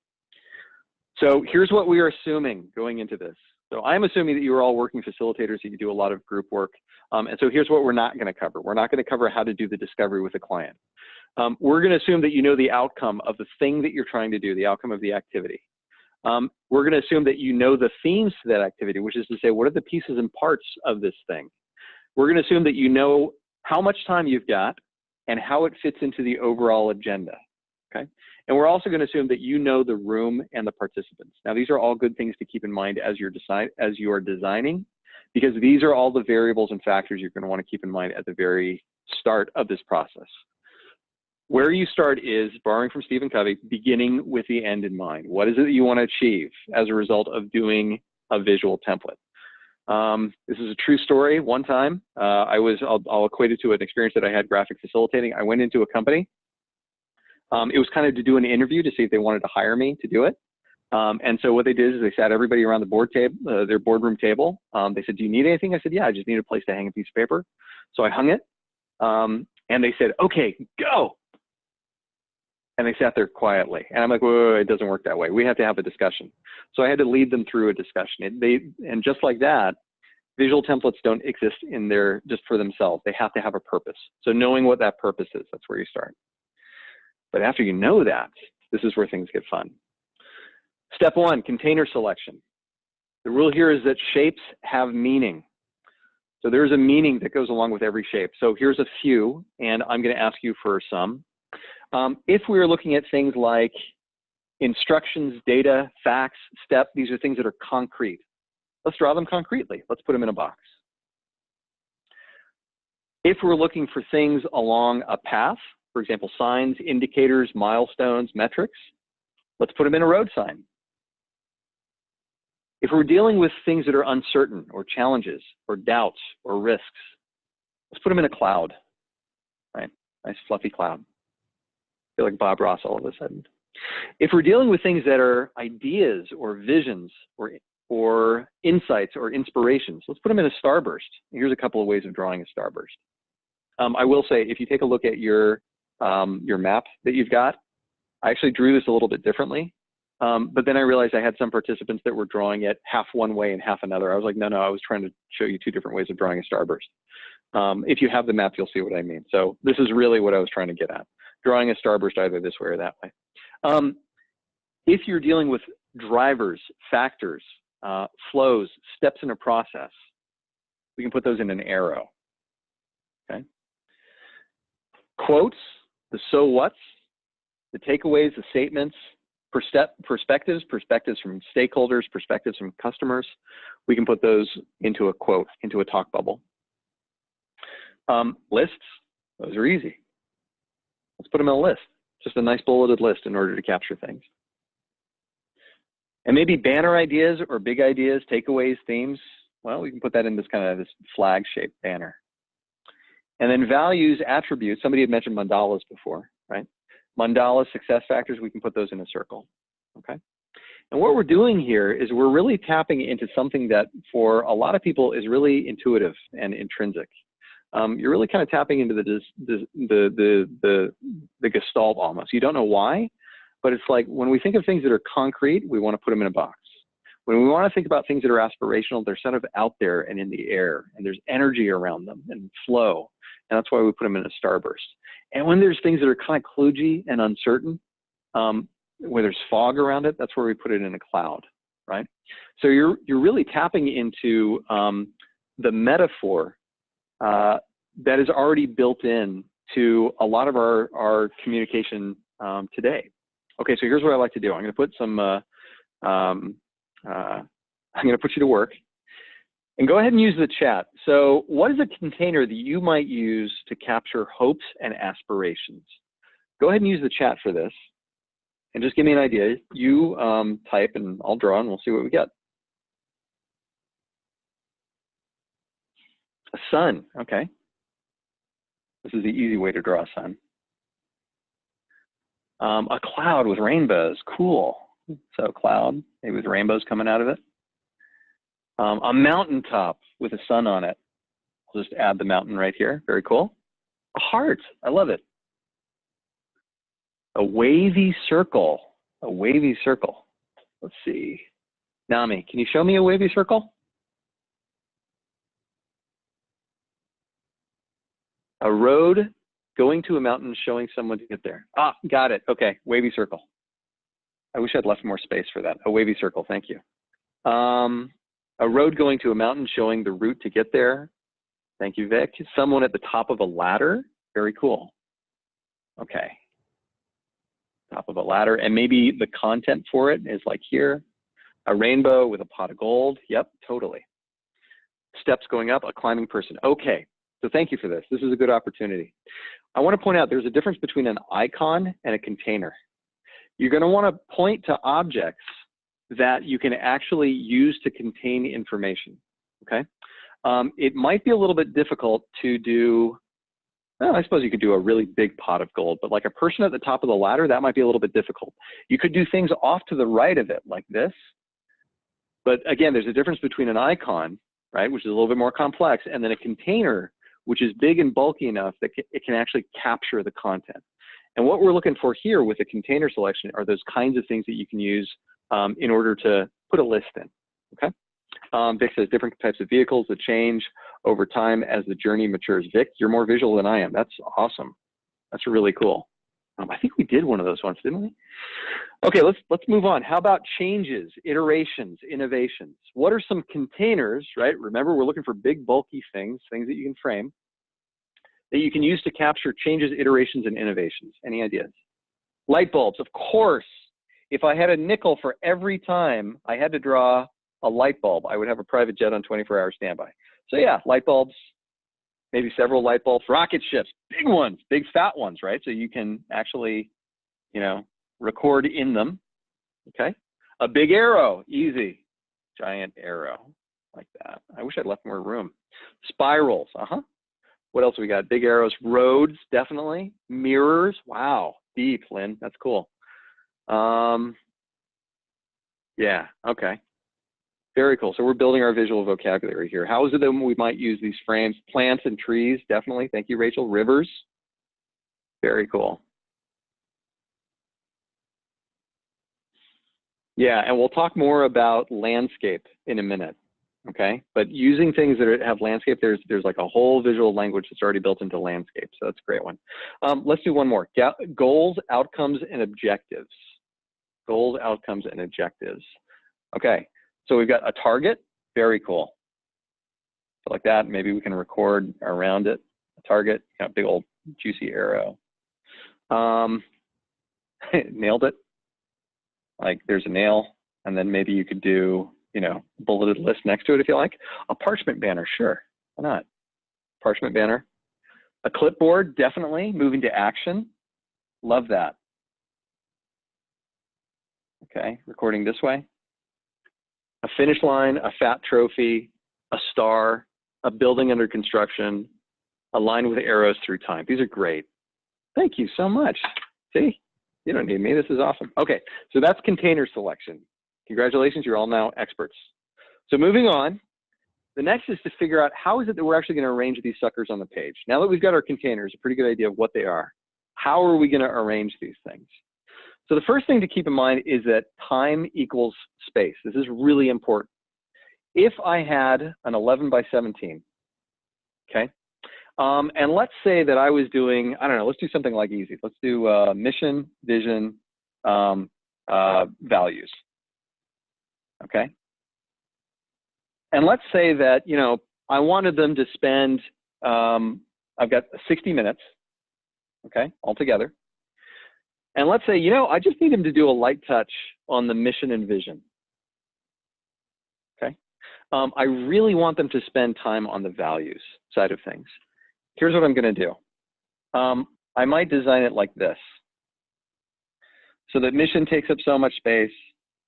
So here's what we are assuming going into this. So I'm assuming that you are all working facilitators, that you do a lot of group work. And so here's what we're not gonna cover. We're not gonna cover how to do the discovery with a client. We're gonna assume that you know the outcome of the thing that you're trying to do, the outcome of the activity. We're gonna assume that you know the themes to that activity, which is to say, what are the pieces and parts of this thing? We're gonna assume that you know how much time you've got and how it fits into the overall agenda, okay? And we're also gonna assume that you know the room and the participants. Now, these are all good things to keep in mind as you are designing, because these are all the variables and factors you're gonna wanna keep in mind at the very start of this process. Where you start is, borrowing from Stephen Covey, beginning with the end in mind. What is it that you want to achieve as a result of doing a visual template? This is a true story. One time, I'll equate it to an experience that I had graphic facilitating. I went into a company. It was kind of to do an interview to see if they wanted to hire me to do it. And so what they did is they sat everybody around the their boardroom table. They said, do you need anything? I said, yeah, I just need a place to hang a piece of paper. So I hung it. And they said, okay, go. And they sat there quietly. And I'm like, whoa, it doesn't work that way. We have to have a discussion. So I had to lead them through a discussion. And just like that, visual templates don't exist in there just for themselves. They have to have a purpose. So knowing what that purpose is, that's where you start. But after you know that, this is where things get fun. Step one, container selection. The rule here is that shapes have meaning. So there's a meaning that goes along with every shape. So here's a few, and I'm going to ask you for some. If we were looking at things like instructions, data, facts, step, these are things that are concrete. Let's draw them concretely. Let's put them in a box. If we're looking for things along a path, for example, signs, indicators, milestones, metrics, let's put them in a road sign. If we're dealing with things that are uncertain or challenges or doubts or risks, let's put them in a cloud, right? Nice fluffy cloud. I feel like Bob Ross all of a sudden. If we're dealing with things that are ideas or visions or insights or inspirations, let's put them in a starburst. Here's a couple of ways of drawing a starburst. I will say, if you take a look at your map that you've got, I actually drew this a little bit differently. But then I realized I had some participants that were drawing it half one way and half another. I was like, no, I was trying to show you two different ways of drawing a starburst. If you have the map, you'll see what I mean. So this is really what I was trying to get at. Drawing a starburst either this way or that way. If you're dealing with drivers, factors, flows, steps in a process, we can put those in an arrow, okay? Quotes, the so what's, the takeaways, the statements, perspectives from stakeholders, perspectives from customers, we can put those into a quote, into a talk bubble. Lists, those are easy. Let's put them in a list, just a nice bulleted list in order to capture things. And maybe banner ideas or big ideas, takeaways, themes, well, we can put that in this kind of this flag-shaped banner. And then values, attributes, somebody had mentioned mandalas before, right? Mandalas, success factors, we can put those in a circle, okay? And what we're doing here is we're really tapping into something that for a lot of people is really intuitive and intrinsic. You're really kind of tapping into the gestalt almost. You don't know why, but it's like when we think of things that are concrete, we want to put them in a box. When we want to think about things that are aspirational, they're sort of out there and in the air, and there's energy around them and flow, and that's why we put them in a starburst. And when there's things that are kind of kludgy and uncertain, where there's fog around it, that's where we put it in a cloud, right? So you're really tapping into the metaphor that is already built in to a lot of our communication today. Okay, so here's what I like to do. I'm going to put some, I'm going to put you to work. And go ahead and use the chat. So what is a container that you might use to capture hopes and aspirations? Go ahead and use the chat for this. And just give me an idea. You type and I'll draw and we'll see what we get. A sun, okay. This is the easy way to draw a sun. A cloud with rainbows, cool. So a cloud, maybe with rainbows coming out of it. A mountaintop with a sun on it. I'll just add the mountain right here, very cool. A heart, I love it. A wavy circle, Let's see. Nami, can you show me a wavy circle? A road going to a mountain showing someone to get there. Ah, got it, okay, wavy circle. I wish I'd left more space for that. A wavy circle, thank you. A road going to a mountain showing the route to get there. Thank you, Vic. Someone at the top of a ladder, very cool. Okay. Top of a ladder, and maybe the content for it is like here. A rainbow with a pot of gold, yep, totally. Steps going up, a climbing person. Okay, so thank you for this. This is a good opportunity. I want to point out there's a difference between an icon and a container. You're going to want to point to objects that you can actually use to contain information, okay? It might be a little bit difficult to do, well, I suppose you could do a really big pot of gold, but like a person at the top of the ladder, that might be a little bit difficult. You could do things off to the right of it like this, but again, there's a difference between an icon, right, which is a little bit more complex, and then a container, which is big and bulky enough that it can actually capture the content. And what we're looking for here with the container selection are those kinds of things that you can use in order to put a list in, okay? Vic says different types of vehicles that change over time as the journey matures. Vic, you're more visual than I am. That's awesome. That's really cool. I think we did one of those once, didn't we? Okay, let's move on. How about changes, iterations, innovations? What are some containers, right? Remember, we're looking for big, bulky things that you can frame, that you can use to capture changes, iterations, and innovations. Any ideas? Light bulbs, of course. If I had a nickel for every time I had to draw a light bulb, I would have a private jet on 24-hour standby. So yeah, light bulbs, maybe several light bulbs, rocket ships, big ones, big fat ones, right? So you can actually, you know, record in them, okay? A big arrow, easy. Giant arrow, like that. I wish I'd left more room. Spirals, What else we got? Big arrows, roads, definitely. Mirrors, wow, deep, Lynn, that's cool. Yeah, okay. Very cool. So we're building our visual vocabulary here. How is it that we might use these frames? Plants and trees, definitely. Thank you, Rachel. Rivers, very cool. Yeah, and we'll talk more about landscape in a minute, okay? But using things that have landscape, there's like a whole visual language that's already built into landscape, so that's a great one. Let's do one more. Goals, outcomes, and objectives. Goals, outcomes, and objectives. Okay, so we've got a target, very cool. So like that, maybe we can record around it. A target, you know, big old juicy arrow. Nailed it. Like there's a nail, and then maybe you could do, you know, bulleted list next to it if you like. A parchment banner, sure, why not? Parchment banner. A clipboard, definitely, moving to action. Love that. Okay, recording this way. A finish line, a fat trophy, a star, a building under construction, a line with arrows through time. These are great. Thank you so much. See? You don't need me, this is awesome. Okay, so that's container selection. Congratulations, you're all now experts. So moving on, the next is to figure out how is it that we're actually gonna arrange these suckers on the page. Now that we've got our containers, a pretty good idea of what they are, how are we gonna arrange these things? So the first thing to keep in mind is that time equals space. This is really important. If I had an 11 by 17, okay? And let's say that I was doing, I don't know, let's do something like easy. Let's do mission, vision, values, okay? And let's say that, you know, I wanted them to spend, I've got 60 minutes, okay, altogether. And let's say, you know, I just need them to do a light touch on the mission and vision, okay? I really want them to spend time on the values side of things. Here's what I'm going to do. I might design it like this. So that mission takes up so much space,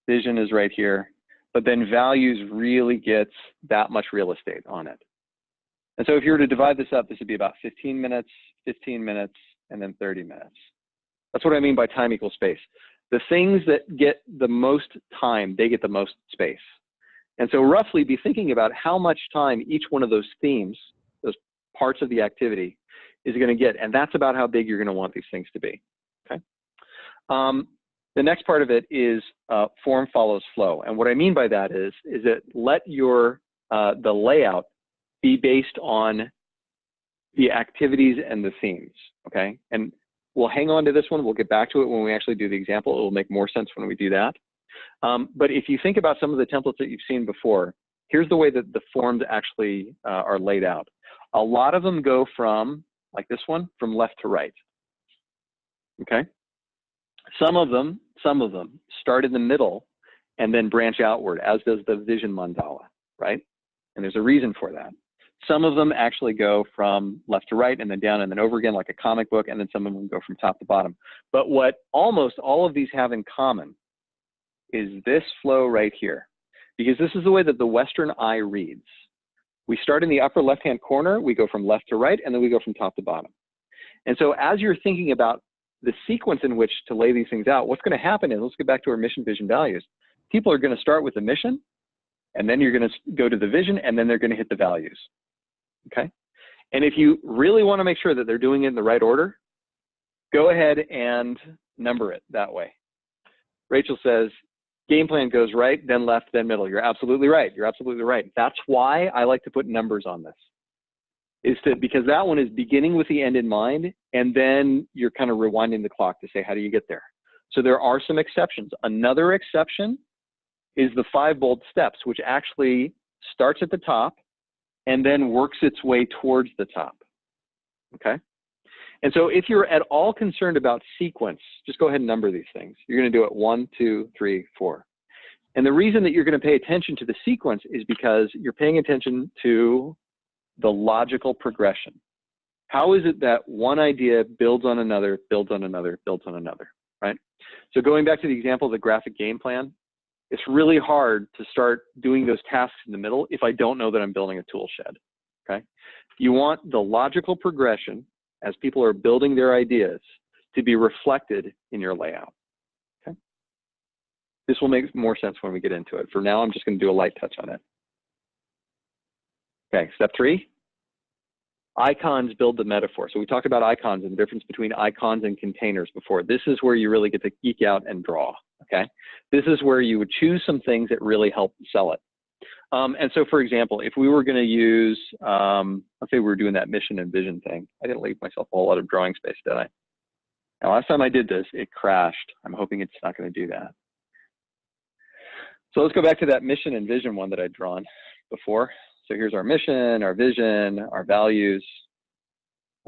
vision is right here, but then values really gets that much real estate on it. And so if you were to divide this up, this would be about 15 minutes, and then 30 minutes. That's what I mean by time equals space. The things that get the most time, they get the most space. And so roughly be thinking about how much time each one of those themes, those parts of the activity, is going to get. And that's about how big you're going to want these things to be. Okay. The next part of it is form follows flow. And what I mean by that is that let your, the layout be based on the activities and the themes. Okay. And we'll hang on to this one. We'll get back to it when we actually do the example. It will make more sense when we do that. But if you think about some of the templates that you've seen before, here's the way that the forms actually are laid out. A lot of them go from, like this one, from left to right. Okay? Some of them start in the middle and then branch outward, as does the vision mandala, right? And there's a reason for that. Some of them actually go from left to right and then down and then over again like a comic book, and then some of them go from top to bottom. But what almost all of these have in common is this flow right here, because this is the way that the Western eye reads. We start in the upper left-hand corner, we go from left to right, and then we go from top to bottom. And so as you're thinking about the sequence in which to lay these things out, what's going to happen is, let's get back to our mission, vision, values. People are going to start with the mission, and then you're going to go to the vision, and then they're going to hit the values. Okay? And if you really want to make sure that they're doing it in the right order, go ahead and number it that way. Rachel says, game plan goes right, then left, then middle. You're absolutely right. You're absolutely right. That's why I like to put numbers on this. Because that one is beginning with the end in mind, and then you're kind of rewinding the clock to say, how do you get there? So there are some exceptions. Another exception is the 5 bold steps, which actually starts at the top and then works its way towards the top, okay? And so if you're at all concerned about sequence, just go ahead and number these things. You're gonna do it 1, 2, 3, 4. And the reason that you're gonna pay attention to the sequence is because you're paying attention to the logical progression. How is it that one idea builds on another, builds on another, builds on another, right? So going back to the example of the graphic game plan, it's really hard to start doing those tasks in the middle if I don't know that I'm building a tool shed, okay? You want the logical progression as people are building their ideas to be reflected in your layout, okay? This will make more sense when we get into it. For now, I'm just gonna do a light touch on it. Okay, step 3, icons build the metaphor. So we talked about icons and the difference between icons and containers before. This is where you really get to geek out and draw, okay? This is where you would choose some things that really help sell it. And so for example, if we were gonna use, let's say we were doing that mission and vision thing. I didn't leave myself a whole lot of drawing space, did I? Now, last time I did this, it crashed. I'm hoping it's not gonna do that. So let's go back to that mission and vision one that I'd drawn before. So here's our mission, our vision, our values,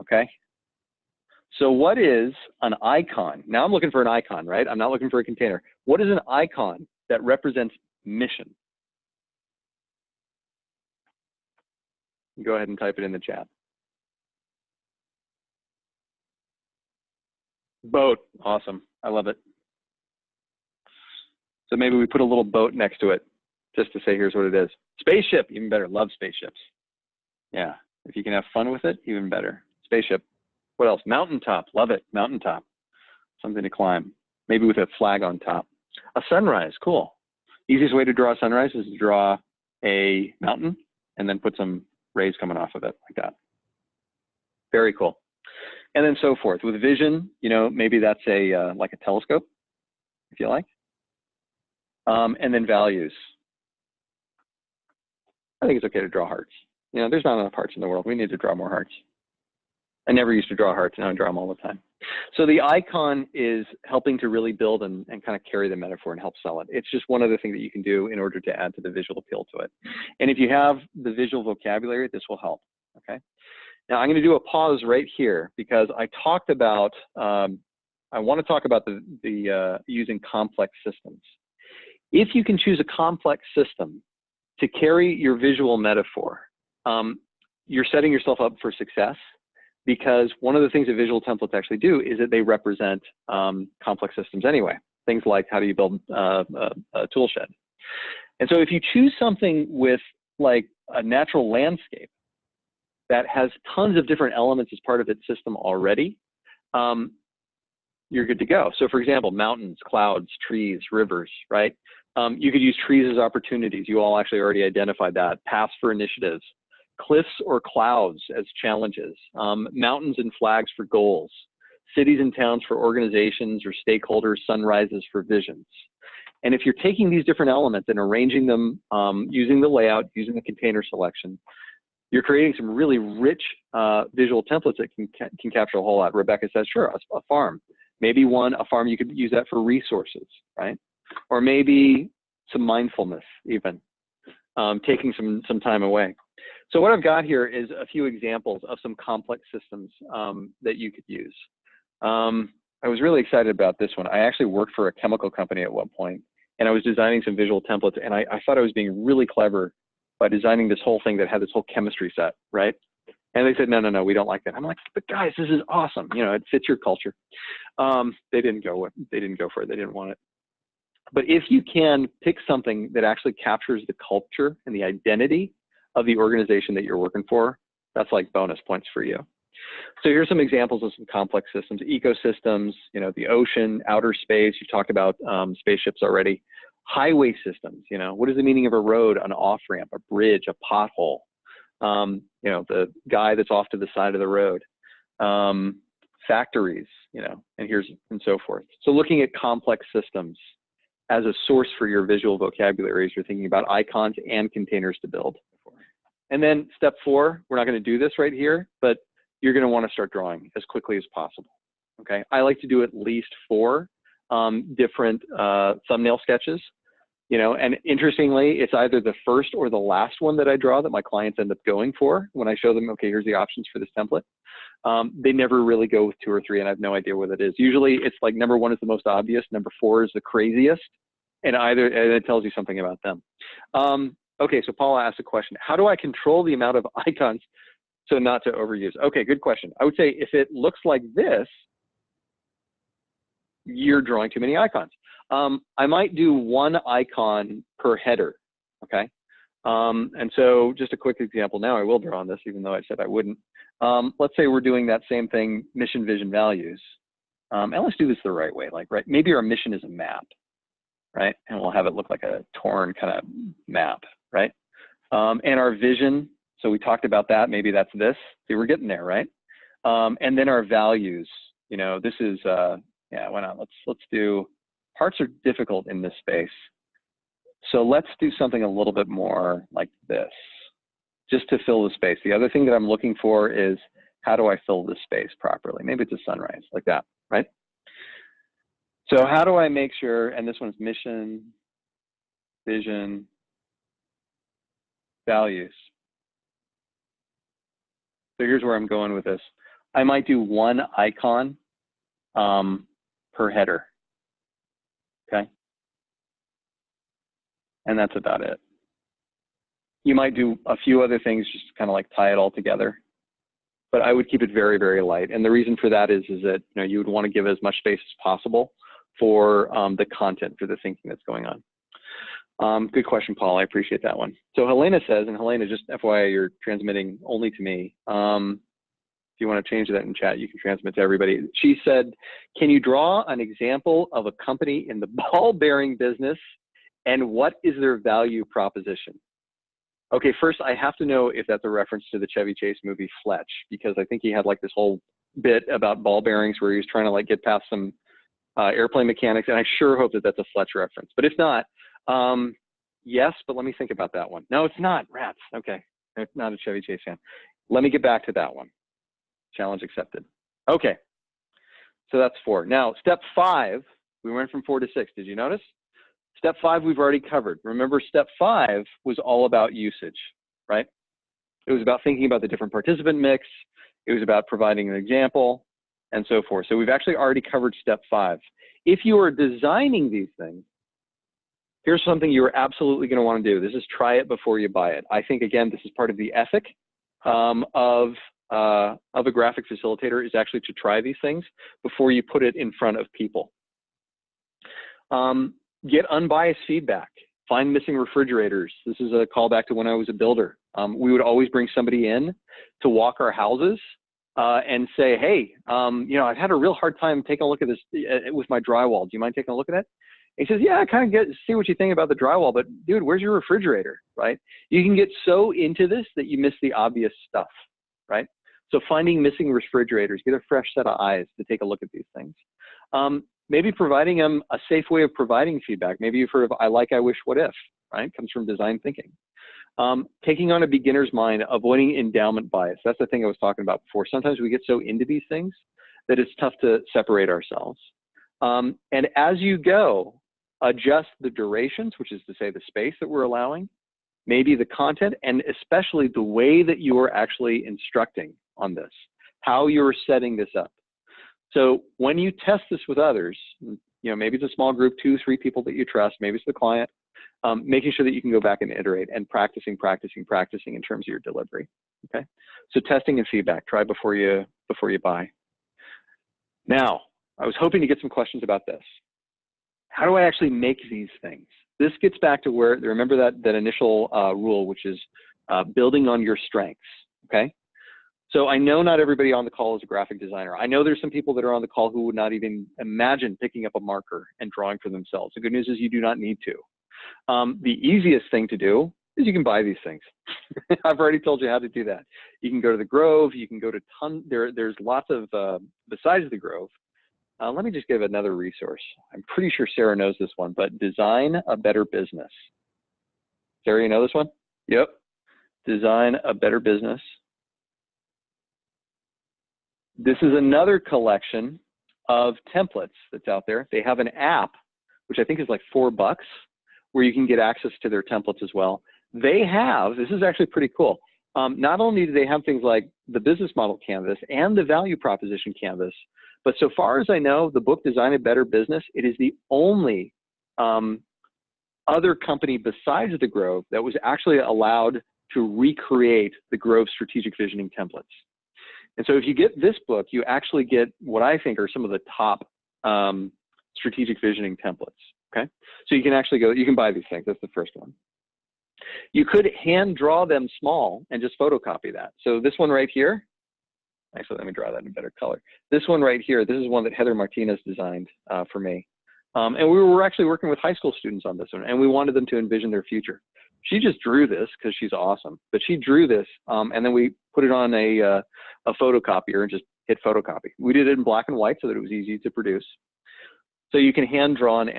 okay? So what is an icon? Now I'm looking for an icon, right? I'm not looking for a container. What is an icon that represents mission? Go ahead and type it in the chat. Boat, awesome, I love it. So maybe we put a little boat next to it just to say, here's what it is. Spaceship, even better, love spaceships. Yeah, if you can have fun with it, even better. Spaceship, what else? Mountaintop, love it, mountaintop. Something to climb, maybe with a flag on top. A sunrise, cool. Easiest way to draw a sunrise is to draw a mountain and then put some rays coming off of it like that. Very cool. And then so forth. With vision, you know, maybe that's a like a telescope, if you like. And then values. I think it's okay to draw hearts. You know, there's not enough hearts in the world. We need to draw more hearts. I never used to draw hearts, now I draw them all the time. So the icon is helping to really build and kind of carry the metaphor and help sell it. It's just one other thing that you can do in order to add to the visual appeal to it. And if you have the visual vocabulary, this will help, okay? Now I'm gonna do a pause right here because I talked about, I wanna talk about the using complex systems. If you can choose a complex system to carry your visual metaphor, you're setting yourself up for success, because one of the things that visual templates actually do is that they represent complex systems anyway. Things like how do you build a tool shed. And so if you choose something with like a natural landscape that has tons of different elements as part of its system already, you're good to go. So for example, mountains, clouds, trees, rivers, right? You could use trees as opportunities. You all actually already identified that. Paths for initiatives. Cliffs or clouds as challenges. Mountains and flags for goals. Cities and towns for organizations or stakeholders, sunrises for visions. And if you're taking these different elements and arranging them using the layout, using the container selection, you're creating some really rich visual templates that can capture a whole lot. Rebecca says, sure, a farm. Maybe a farm, you could use that for resources, right? Or maybe some mindfulness even, taking some time away. So what I've got here is a few examples of some complex systems that you could use. I was really excited about this one. I actually worked for a chemical company at one point, and I was designing some visual templates, and I thought I was being really clever by designing this whole thing that had this whole chemistry set, right? And they said, no, we don't like that. I'm like, but guys, this is awesome. You know, it fits your culture. They didn't go for it. They didn't want it. But if you can pick something that actually captures the culture and the identity of the organization that you're working for, that's like bonus points for you. So here's some examples of some complex systems, ecosystems, you know, the ocean, outer space. You talked about spaceships already. Highway systems, you know, what is the meaning of a road, an off-ramp, a bridge, a pothole? You know, the guy that's off to the side of the road. factories, you know, and so forth. So looking at complex systems as a source for your visual vocabulary as you're thinking about icons and containers to build. And then step 4, we're not going to do this right here, but you're going to want to start drawing as quickly as possible. Okay, I like to do at least 4 different thumbnail sketches, you know, and interestingly, it's either the first or the last one that I draw that my clients end up going for when I show them, okay, here's the options for this template. They never really go with 2 or 3, and I have no idea what it is. Usually it's like number 1 is the most obvious, number 4 is the craziest, and it tells you something about them. Okay, so Paula asked a question. How do I control the amount of icons so not to overuse? Okay, good question. I would say if it looks like this, you're drawing too many icons. I might do 1 icon per header, okay? And so just a quick example now, I will draw on this even though I said I wouldn't. Let's say we're doing that same thing, mission, vision, values. And let's do this the right way, like, right? Maybe our mission is a map, right? And we'll have it look like a torn kind of map, right? And our vision, so we talked about that, maybe that's this. See, we're getting there, right? And then our values, you know, this is, yeah, why not? Let's do, parts are difficult in this space. So let's do something a little bit more like this, just to fill the space. The other thing that I'm looking for is, how do I fill this space properly? Maybe it's a sunrise, like that, right? So how do I make sure, and this one's mission, vision, values. So here's where I'm going with this. I might do 1 icon per header, okay? And that's about it. You might do a few other things, just kind of like tie it all together, but I would keep it very, very light. And the reason for that is that, you know, you would want to give as much space as possible for the content, for the thinking that's going on. Good question, Paul. I appreciate that one. So Helena says, and Helena, just FYI, you're transmitting only to me. If you want to change that in chat, you can transmit to everybody. She said, can you draw an example of a company in the ball bearing business and what is their value proposition? Okay, first I have to know if that's a reference to the Chevy Chase movie Fletch, because I think he had like this whole bit about ball bearings where he was trying to like get past some airplane mechanics, and I sure hope that that's a Fletch reference. But if not, yes, but let me think about that one. No, it's not. Rats. Okay, it's not a Chevy Chase fan. Let me get back to that one. Challenge accepted. Okay, so that's 4. Now, step 5, we went from 4 to 6. Did you notice? Step 5 we've already covered. Remember, step 5 was all about usage, right? It was about thinking about the different participant mix. It was about providing an example and so forth. So we've actually already covered step 5. If you are designing these things, here's something you're absolutely going to want to do. This is try it before you buy it. I think, again, this is part of the ethic of a graphic facilitator, is actually to try these things before you put it in front of people. Get unbiased feedback. Find missing refrigerators. This is a callback to when I was a builder. We would always bring somebody in to walk our houses and say, hey, you know, I've had a real hard time taking a look at this with my drywall. Do you mind taking a look at it? He says, yeah, I kind of see what you think about the drywall, but dude, where's your refrigerator, right? You can get so into this that you miss the obvious stuff, right? So finding missing refrigerators, get a fresh set of eyes to take a look at these things. Maybe providing them a safe way of providing feedback. Maybe you've heard of I like, I wish, what if, right? Comes from design thinking. Taking on a beginner's mind, avoiding endowment bias. That's the thing I was talking about before. Sometimes we get so into these things that it's tough to separate ourselves. And as you go, adjust the durations, which is to say the space that we're allowing, maybe the content, and especially the way that you are actually instructing on this, how you're setting this up. So when you test this with others, you know, maybe it's a small group, 2, 3 people that you trust, maybe it's the client, making sure that you can go back and iterate and practicing in terms of your delivery, okay? So testing and feedback, try before you buy. Now, I was hoping to get some questions about this. How do I actually make these things? This gets back to where, remember that initial rule, which is building on your strengths, okay? So I know not everybody on the call is a graphic designer. I know there's some people that are on the call who would not even imagine picking up a marker and drawing for themselves. The good news is you do not need to. The easiest thing to do is you can buy these things. I've already told you how to do that. You can go to the Grove. You can go to there's lots of, besides the Grove. Let me just give another resource. I'm pretty sure Sarah knows this one, but Design a Better Business. Sarah, you know this one? Yep. Design a Better Business. This is another collection of templates that's out there. They have an app, which I think is like $4, where you can get access to their templates as well. They have, this is actually pretty cool. Not only do they have things like the business model canvas and the value proposition canvas, but so far as I know, the book Design a Better Business, it is the only other company besides the Grove that was actually allowed to recreate the Grove strategic visioning templates. And so if you get this book, you actually get what I think are some of the top strategic visioning templates, okay? So you can actually go, you can buy these things, that's the first one. You could hand draw them small and just photocopy that. So this one right here, actually let me draw that in better color. This one right here, this is one that Heather Martinez designed for me. And we were actually working with high school students on this one, and we wanted them to envision their future. She just drew this because she's awesome, but she drew this, and then we put it on a photocopier and just hit photocopy. We did it in black and white so that it was easy to produce. So you can hand draw and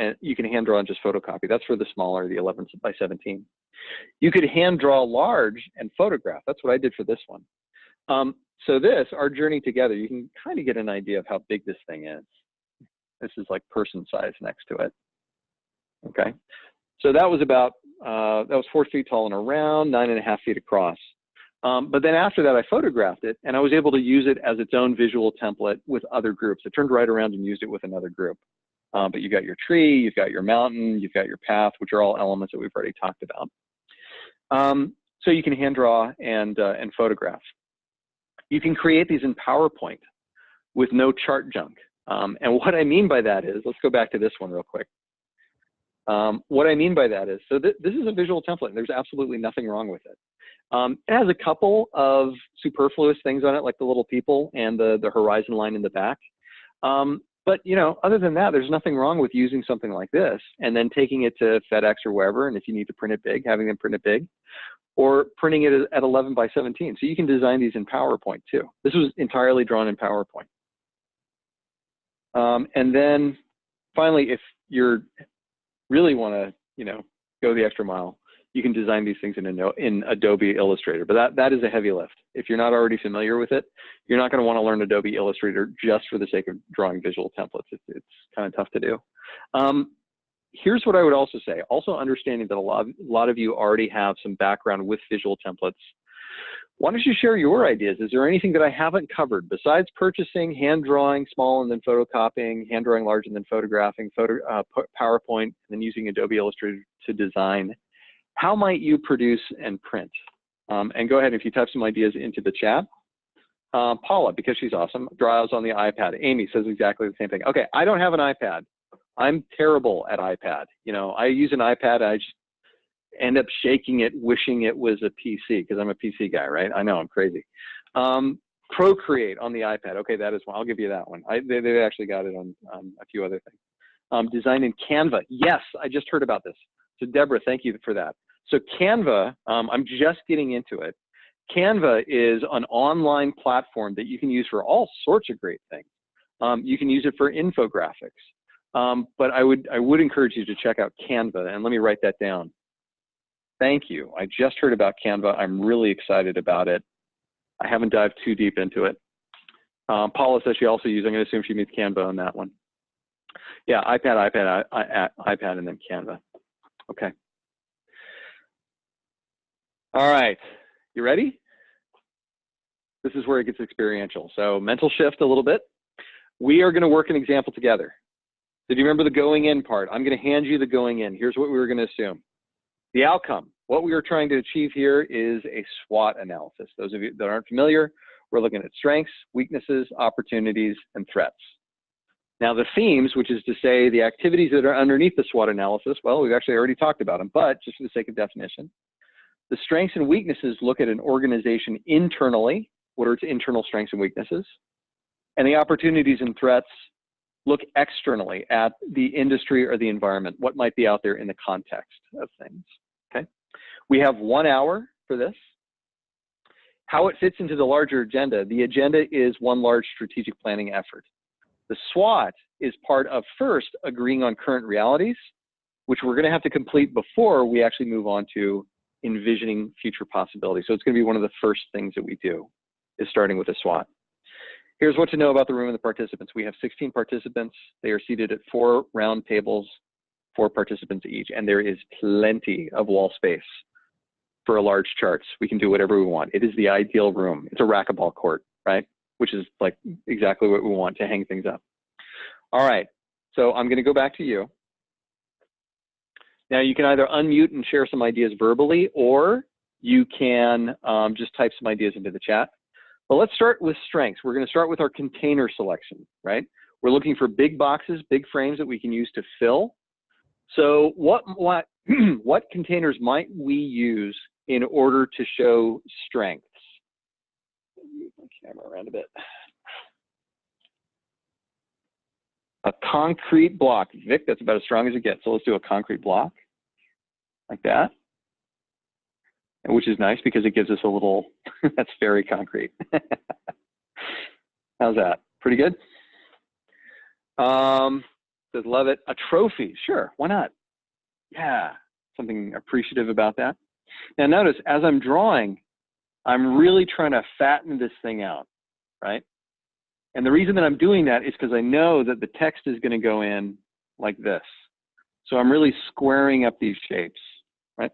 just photocopy. That's for the smaller, the 11 by 17. You could hand draw large and photograph. That's what I did for this one. So this, our journey together, you can kind of get an idea of how big this thing is. This is like person size next to it. Okay. So that was about, that was 4 feet tall and around 9.5 feet across. But then after that, I photographed it, and I was able to use it as its own visual template with other groups. I turned right around and used it with another group. But you've got your tree, you've got your mountain, you've got your path, which are all elements that we've already talked about. So you can hand draw and photograph. You can create these in PowerPoint with no chart junk. And what I mean by that is, let's go back to this one real quick. What I mean by that is, so this is a visual template. There's absolutely nothing wrong with it. It has a couple of superfluous things on it, like the little people and the horizon line in the back. But you know, other than that, there's nothing wrong with using something like this and then taking it to FedEx or wherever, and if you need to print it big, having them print it big, or printing it at 11 by 17. So you can design these in PowerPoint too. This was entirely drawn in PowerPoint. And then finally, if you're really want to, you know, go the extra mile, you can design these things in Adobe Illustrator, but that is a heavy lift. If you're not already familiar with it, you're not going to want to learn Adobe Illustrator just for the sake of drawing visual templates. It's kind of tough to do. Here's what I would also say. Also understanding that a lot of you already have some background with visual templates. Why don't you share your ideas? Is there anything that I haven't covered besides purchasing, hand drawing small and then photocopying, hand drawing large and then photographing, PowerPoint, and then using Adobe Illustrator to design? How might you produce and print? And go ahead, if you type some ideas into the chat. Paula, because she's awesome, draws on the iPad. Amy says exactly the same thing. Okay, I don't have an iPad. I'm terrible at iPad. You know, I use an iPad, I just end up shaking it, wishing it was a PC, because I'm a PC guy, right? I know, I'm crazy. Procreate on the iPad. Okay, that is one. I'll give you that one. They actually got it on a few other things. Design in Canva. Yes, I just heard about this. So Deborah, thank you for that. So Canva, I'm just getting into it. Canva is an online platform that you can use for all sorts of great things. You can use it for infographics. But I would encourage you to check out Canva, and let me write that down. Thank you. I just heard about Canva. I'm really excited about it. I haven't dived too deep into it. Paula says she also uses, I'm going to assume she means Canva on that one. Yeah, iPad, and then Canva. Okay. All right, you ready? This is where it gets experiential. So mental shift a little bit. We are going to work an example together. So do you remember the going in part? I'm going to hand you the going in. Here's what we were going to assume. The outcome, what we are trying to achieve here is a SWOT analysis. Those of you that aren't familiar, we're looking at strengths, weaknesses, opportunities, and threats. Now the themes, which is to say the activities that are underneath the SWOT analysis, well, we've actually already talked about them, but just for the sake of definition, the strengths and weaknesses look at an organization internally, what are its internal strengths and weaknesses, and the opportunities and threats look externally at the industry or the environment, what might be out there in the context of things, okay? We have 1 hour for this. How it fits into the larger agenda. The agenda is one large strategic planning effort. The SWOT is part of first agreeing on current realities, which we're going to have to complete before we actually move on to envisioning future possibilities. So it's going to be one of the first things that we do, is starting with a SWOT. Here's what to know about the room and the participants. We have 16 participants. They are seated at 4 round tables, 4 participants each, and there is plenty of wall space for a large charts. We can do whatever we want. It is the ideal room. It's a racquetball court, right? Which is like exactly what we want to hang things up. All right, so I'm going to go back to you. Now you can either unmute and share some ideas verbally, or you can just type some ideas into the chat. But let's start with strengths. We're going to start with our container selection, right? We're looking for big boxes, big frames that we can use to fill. So what containers might we use in order to show strengths? Move my camera around a bit. A concrete block. Vic, that's about as strong as it gets. So let's do a concrete block like that. Which is nice because it gives us a little, that's very concrete. How's that? Pretty good? Says love it. A trophy, sure, why not? Yeah, something appreciative about that. Now notice, as I'm drawing, I'm really trying to fatten this thing out, right? And the reason that I'm doing that is because I know that the text is going to go in like this. So I'm really squaring up these shapes, right?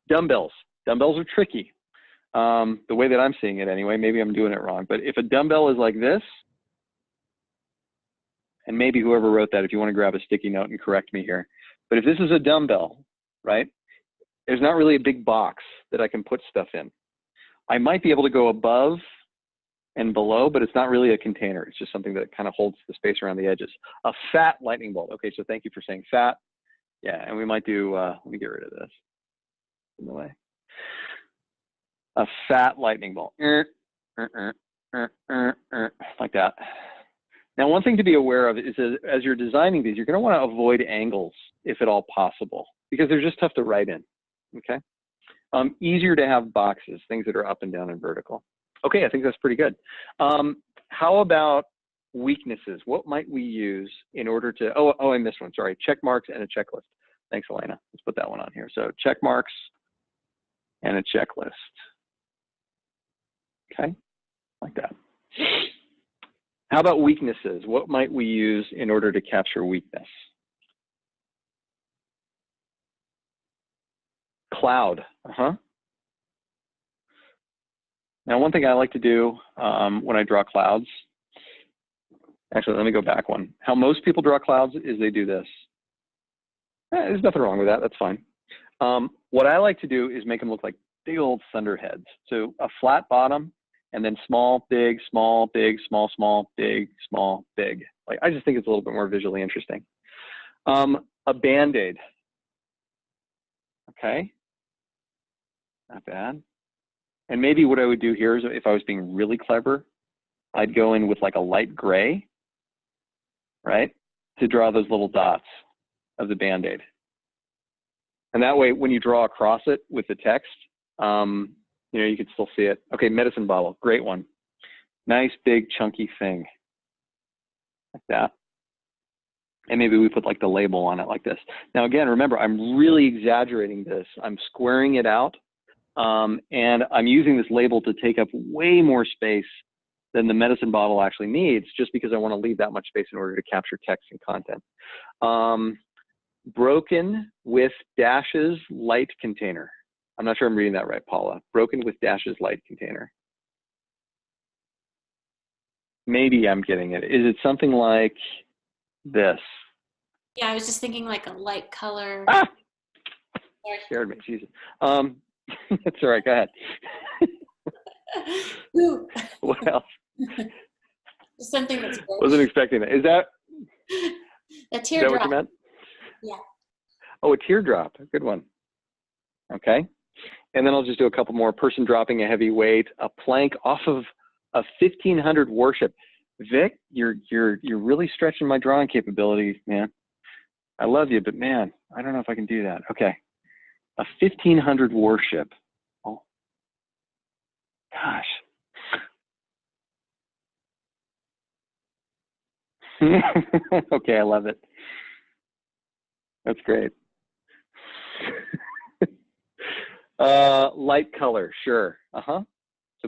Dumbbells. Dumbbells are tricky. The way that I'm seeing it anyway, maybe I'm doing it wrong, but if a dumbbell is like this, and maybe whoever wrote that, if you want to grab a sticky note and correct me here, but if this is a dumbbell, right, there's not really a big box that I can put stuff in. I might be able to go above and below, but it's not really a container. It's just something that kind of holds the space around the edges. A fat lightning bolt. Okay, so thank you for saying fat. Yeah, and we might do, let me get rid of this in the way. A fat lightning bolt, like that. Now, one thing to be aware of is that as you're designing these, you're going to want to avoid angles if at all possible, because they're just tough to write in, okay? Easier to have boxes, things that are up and down and vertical. Okay, I think that's pretty good. How about weaknesses? What might we use in order to, oh, I missed one, sorry. Check marks and a checklist. Thanks, Elena. Let's put that one on here. So check marks and a checklist. Okay, like that. How about weaknesses? What might we use in order to capture weakness? Cloud, Now, one thing I like to do when I draw clouds, actually, let me go back one. How most people draw clouds is they do this. There's nothing wrong with that, that's fine. What I like to do is make them look like big old thunderheads. So a flat bottom, and then small, big, small, big, small, small, big, small, big. Like, I just think it's a little bit more visually interesting. A Band-Aid, okay, not bad. And maybe what I would do here is, if I was being really clever, I'd go in with like a light gray, right, to draw those little dots of the Band-Aid. And that way, when you draw across it with the text, you know, you can still see it. Okay, medicine bottle, great one. Nice, big, chunky thing, like that. And maybe we put like the label on it like this. Now again, remember, I'm really exaggerating this. I'm squaring it out, and I'm using this label to take up way more space than the medicine bottle actually needs, just because I want to leave that much space in order to capture text and content. Broken with dashes light container. I'm not sure I'm reading that right, Paula. Broken with dashes light container. Maybe I'm getting it. Is it something like this? Yeah, I was just thinking like a light color. Ah! Scared me, Jesus. That's all right, go ahead. What else? Something that's good. Wasn't expecting that. Is that a teardrop? Is that what you meant? Yeah. Oh, a teardrop. Good one. Okay. And then I'll just do a couple more. Person dropping a heavy weight, a plank off of a 1500 warship. Vic, you're really stretching my drawing capability, man. I love you, but man, I don't know if I can do that. Okay. A 1500 warship. Oh, gosh. Okay, I love it. That's great. Light color, sure. So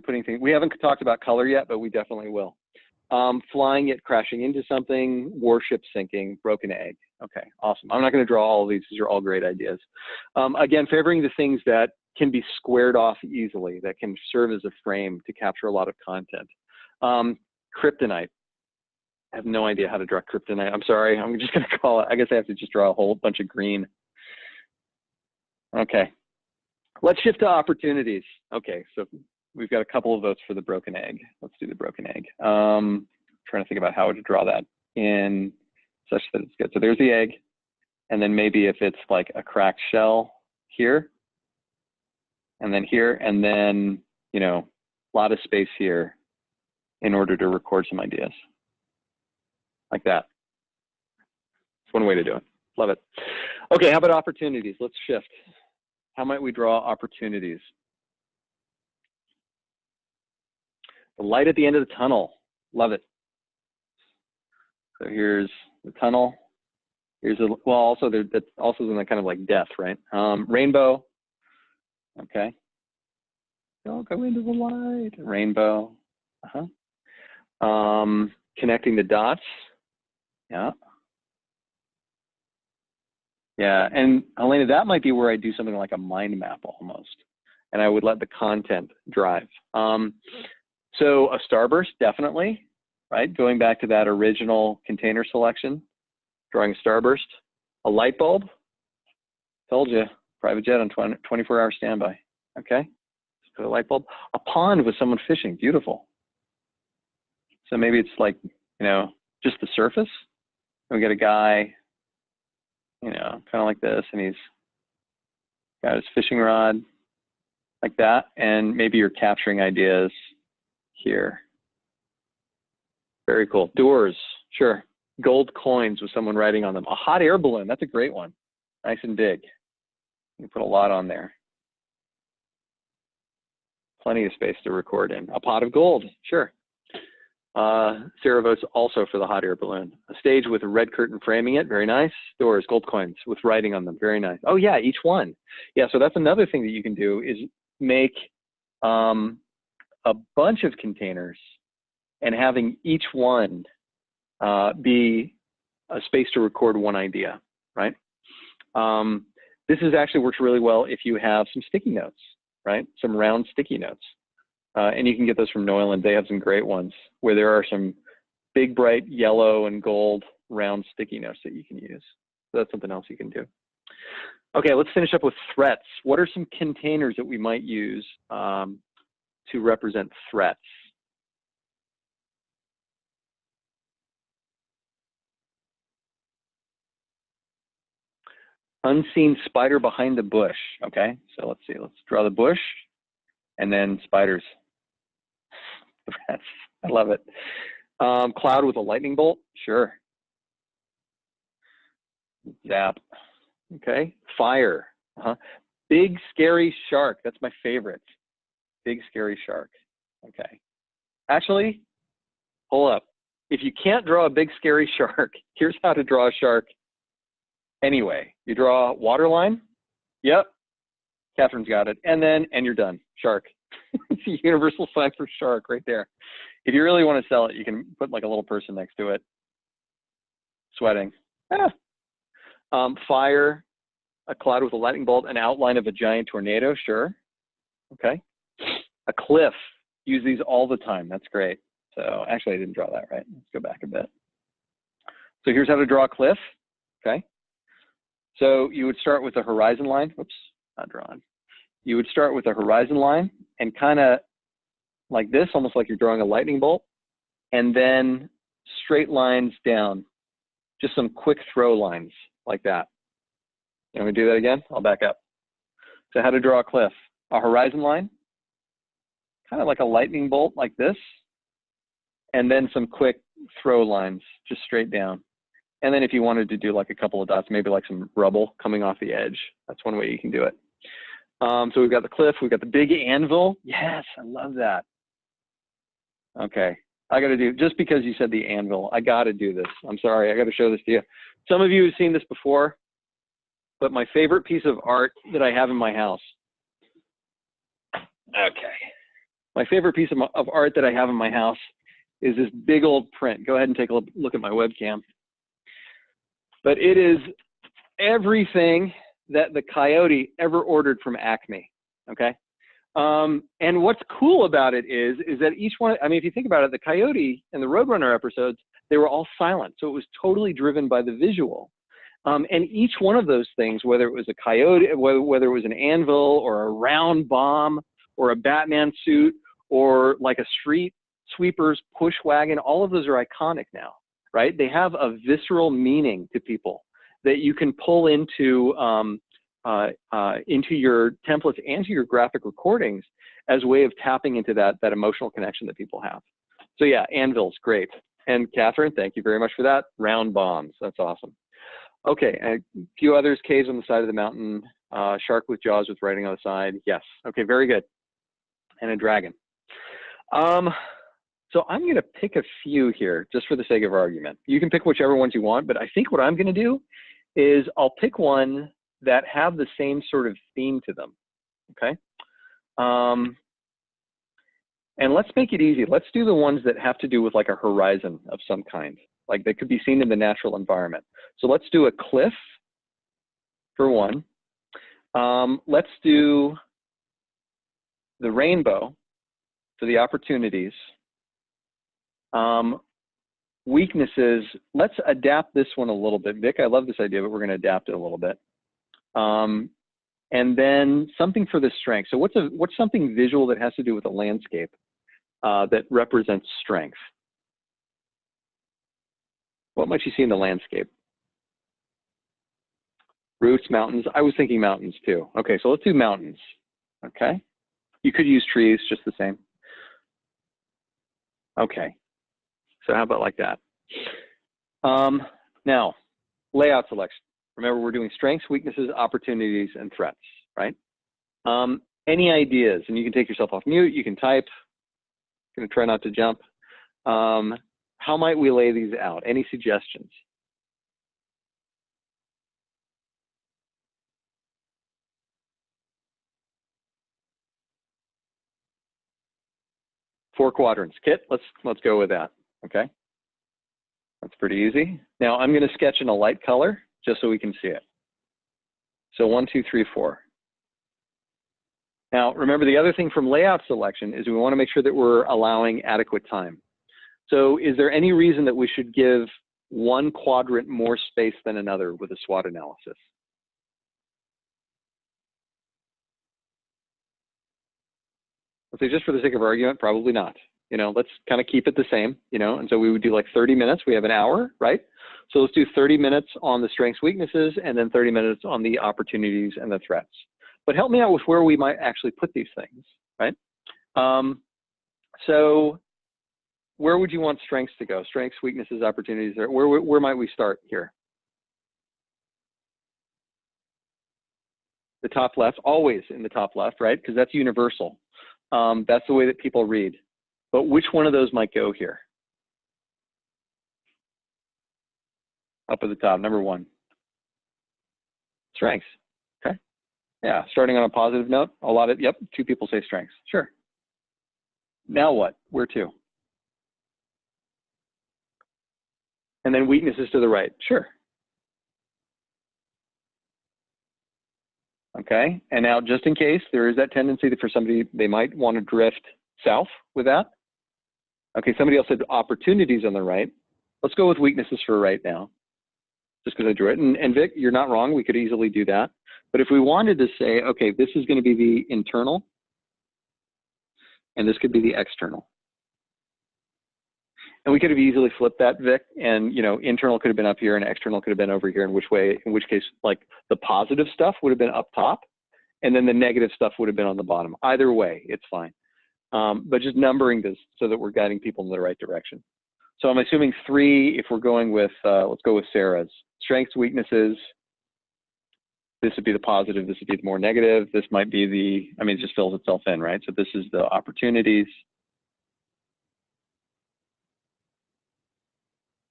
putting things, we haven't talked about color yet, but we definitely will. Flying it, crashing into something, warship sinking, broken egg. Okay, awesome. I'm not going to draw all of these. These are all great ideas. Again, favoring the things that can be squared off easily, that can serve as a frame to capture a lot of content. Kryptonite. I have no idea how to draw kryptonite. I'm sorry. I'm just going to call it. I guess I have to just draw a whole bunch of green. Okay. Let's shift to opportunities. Okay, so we've got a couple of votes for the broken egg. Let's do the broken egg. Trying to think about how to draw that in such that it's good. So there's the egg. And then maybe if it's like a cracked shell here, and then, you know, a lot of space here in order to record some ideas. Like that. It's one way to do it. Love it. Okay, how about opportunities? Let's shift. How might we draw opportunities? The light at the end of the tunnel. Love it. So here's the tunnel. Here's a, well, also there, that's also in that kind of like death, right? Rainbow. Okay. Don't go into the light. Rainbow. Connecting the dots. Yeah. Yeah, and Elena, that might be where I do something like a mind map almost, and I would let the content drive. So a starburst, definitely, right? Going back to that original container selection, drawing a starburst. A light bulb, told you, private jet on 24-hour standby. Okay, so a light bulb. A pond with someone fishing, beautiful. So maybe it's like, you know, just the surface. We get a guy, you know, kind of like this, and he's got his fishing rod like that, and maybe you're capturing ideas here. Very cool. Doors, sure. Gold coins with someone writing on them. A hot air balloon, that's a great one. Nice and big. You can put a lot on there. Plenty of space to record in. A pot of gold, sure. Sarah votes also for the hot air balloon. A stage with a red curtain framing it, very nice. Doors, gold coins with writing on them, very nice. Oh yeah, each one. Yeah, so that's another thing that you can do is make a bunch of containers and having each one be a space to record one idea, right? This actually works really well if you have some sticky notes, right? Some round sticky notes. And you can get those from Neuland. They have some great ones where there are some big, bright yellow and gold round sticky notes that you can use. So that's something else you can do. Okay, let's finish up with threats. What are some containers that we might use to represent threats? Unseen spider behind the bush. Okay, so let's see. Let's draw the bush and then spiders. Threats. I love it. Cloud with a lightning bolt. Sure. Zap. Okay. Fire. Big scary shark. That's my favorite. Big scary shark. Okay. Actually, hold up. If you can't draw a big scary shark, here's how to draw a shark anyway. You draw a water line. Yep. Catherine's got it. And you're done. Shark. It's a universal sign for shark right there. If you really want to sell it, you can put like a little person next to it. Sweating. Fire, a cloud with a lightning bolt, an outline of a giant tornado. Sure. Okay. A cliff. Use these all the time. That's great. So actually, I didn't draw that right. Let's go back a bit. So here's how to draw a cliff. Okay. So you would start with a horizon line. Whoops, not drawn. You would start with a horizon line and kind of like this, almost like you're drawing a lightning bolt, and then straight lines down, just some quick throw lines like that. You want me to do that again? I'll back up. So how to draw a cliff? A horizon line, kind of like a lightning bolt like this, and then some quick throw lines, just straight down. And then if you wanted to do like a couple of dots, maybe like some rubble coming off the edge, that's one way you can do it. So we've got the cliff, we've got the big anvil. Yes, I love that. Okay, I got to do, just because you said the anvil, I got to do this. I'm sorry, I got to show this to you. Some of you have seen this before, but my favorite piece of art that I have in my house. Okay. My favorite piece of art that I have in my house is this big old print. Go ahead and take a look at my webcam. But it is everything that the Coyote ever ordered from Acme, okay? And what's cool about it is that each one, I mean, if you think about it, the Coyote and the Roadrunner episodes, they were all silent. So it was totally driven by the visual. And each one of those things, whether it was a coyote, whether it was an anvil or a round bomb or a Batman suit or like a street sweeper's push wagon, all of those are iconic now, right? They have a visceral meaning to people that you can pull into your templates and to your graphic recordings as a way of tapping into that emotional connection that people have. So yeah, anvils, great. And Catherine, thank you very much for that. Round bombs, that's awesome. Okay, a few others, caves on the side of the mountain, shark with jaws with writing on the side. Yes, okay, very good. And a dragon. So I'm going to pick a few here just for the sake of argument. You can pick whichever ones you want, but I think what I'm going to do is I'll pick one that have the same sort of theme to them, okay? And let's make it easy. Let's do the ones that have to do with like a horizon of some kind, like they could be seen in the natural environment. So let's do a cliff for one. Let's do the rainbow for the opportunities. Weaknesses, let's adapt this one a little bit. Vic, I love this idea, but we're going to adapt it a little bit. And then something for the strength. So what's something visual that has to do with a landscape that represents strength? What might you see in the landscape? Roots, mountains. I was thinking mountains too. Okay, so let's do mountains. Okay. You could use trees just the same. Okay. So how about like that? Now, layout selection. Remember, we're doing strengths, weaknesses, opportunities, and threats, right? Any ideas? And you can take yourself off mute. You can type. I'm going to try not to jump. How might we lay these out? Any suggestions? Four quadrants. Kit, let's go with that. Okay. That's pretty easy. Now I'm going to sketch in a light color just so we can see it. So 1, 2, 3, 4. Now remember, the other thing from layout selection is we want to make sure that we're allowing adequate time. So is there any reason that we should give one quadrant more space than another with a SWOT analysis? Let's say just for the sake of argument, probably not. You know, let's kind of keep it the same, you know, and so we would do like 30 minutes. We have an hour, right? So let's do 30 minutes on the strengths, weaknesses, and then 30 minutes on the opportunities and the threats. But help me out with where we might actually put these things, right? So where would you want strengths to go? Strengths, weaknesses, opportunities, where might we start here? The top left, always in the top left, right? Because that's universal. That's the way that people read. But which one of those might go here? Up at the top, number 1. Strengths, okay. Yeah, starting on a positive note, yep, 2 people say strengths, sure. Now what, where to? And then weaknesses to the right, sure. Okay, and now just in case there is that tendency that for somebody, they might want to drift south with that. Okay, somebody else said opportunities on the right. Let's go with weaknesses for right now, just because I drew it. And Vic, you're not wrong, we could easily do that. But if we wanted to say, okay, this is going to be the internal, and this could be the external. And we could have easily flipped that, Vic, and you know, internal could have been up here and external could have been over here, in which case, like the positive stuff would have been up top, and then the negative stuff would have been on the bottom. Either way, it's fine. But just numbering this so that we're guiding people in the right direction. So I'm assuming 3, if we're going with, let's go with Sarah's. Strengths, weaknesses, This would be the positive, this would be the more negative, this might be the, I mean, it just fills itself in, right? So this is the opportunities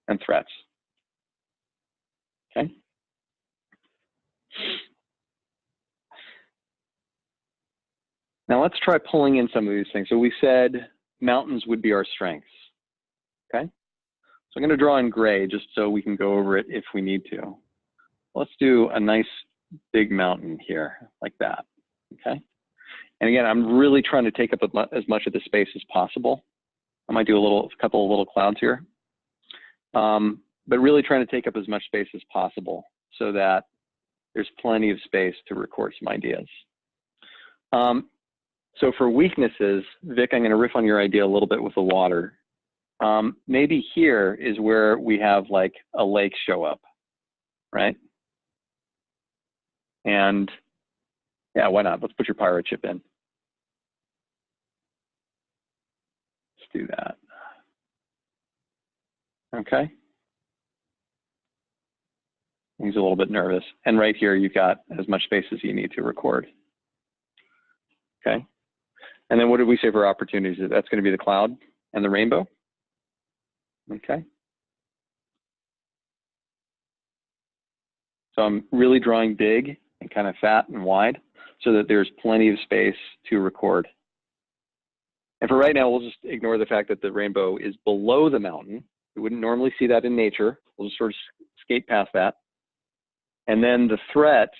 and threats, okay? Now let's try pulling in some of these things. So we said mountains would be our strengths, okay? So I'm gonna draw in gray just so we can go over it if we need to. Let's do a nice big mountain here, like that, okay? And again, I'm really trying to take up as much of the space as possible. I might do a couple of little clouds here. But really trying to take up as much space as possible so that there's plenty of space to record some ideas. So for weaknesses, Vic, I'm gonna riff on your idea a little bit with the water. Maybe here is where we have like a lake show up, right? And yeah, why not? Let's put your pirate ship in. Let's do that. Okay. He's a little bit nervous. And right here, you've got as much space as you need to record. Okay. And then what did we say for opportunities? That's going to be the cloud and the rainbow. Okay. So I'm really drawing big and kind of fat and wide so that there's plenty of space to record. And for right now, we'll just ignore the fact that the rainbow is below the mountain. We wouldn't normally see that in nature. We'll just sort of skate past that. And then the threat,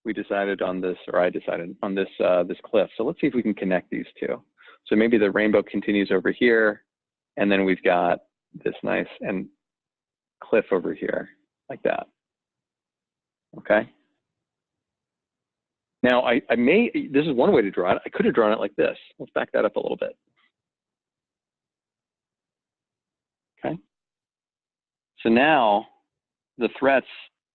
we decided on this, or I decided on this, this cliff. So let's see if we can connect these two. So maybe the rainbow continues over here, and then we've got this nice and cliff over here, like that. Okay. Now this is one way to draw it. I could have drawn it like this. Let's back that up a little bit. Okay. So now the threats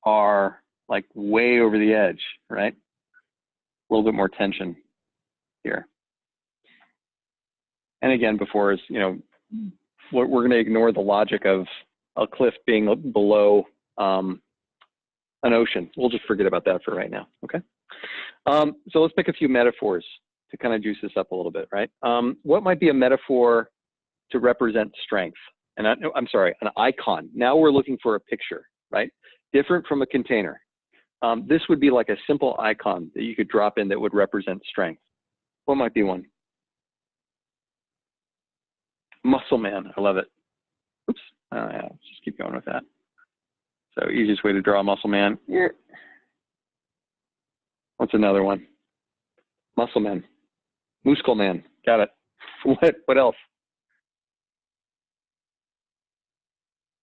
are like way over the edge, right? A little bit more tension here. And again, before is, you know, we're going to ignore the logic of a cliff being below an ocean. We'll just forget about that for right now, okay? So let's pick a few metaphors to kind of juice this up a little bit, right? What might be a metaphor to represent strength? And I'm sorry, an icon. Now we're looking for a picture, right? Different from a container. This would be like a simple icon that you could drop in that would represent strength. What might be one? Muscle man, I love it. Oops, yeah, let's just keep going with that. So easiest way to draw a muscle man. Yeah. What's another one? Muscle man, muscle man, got it. What else?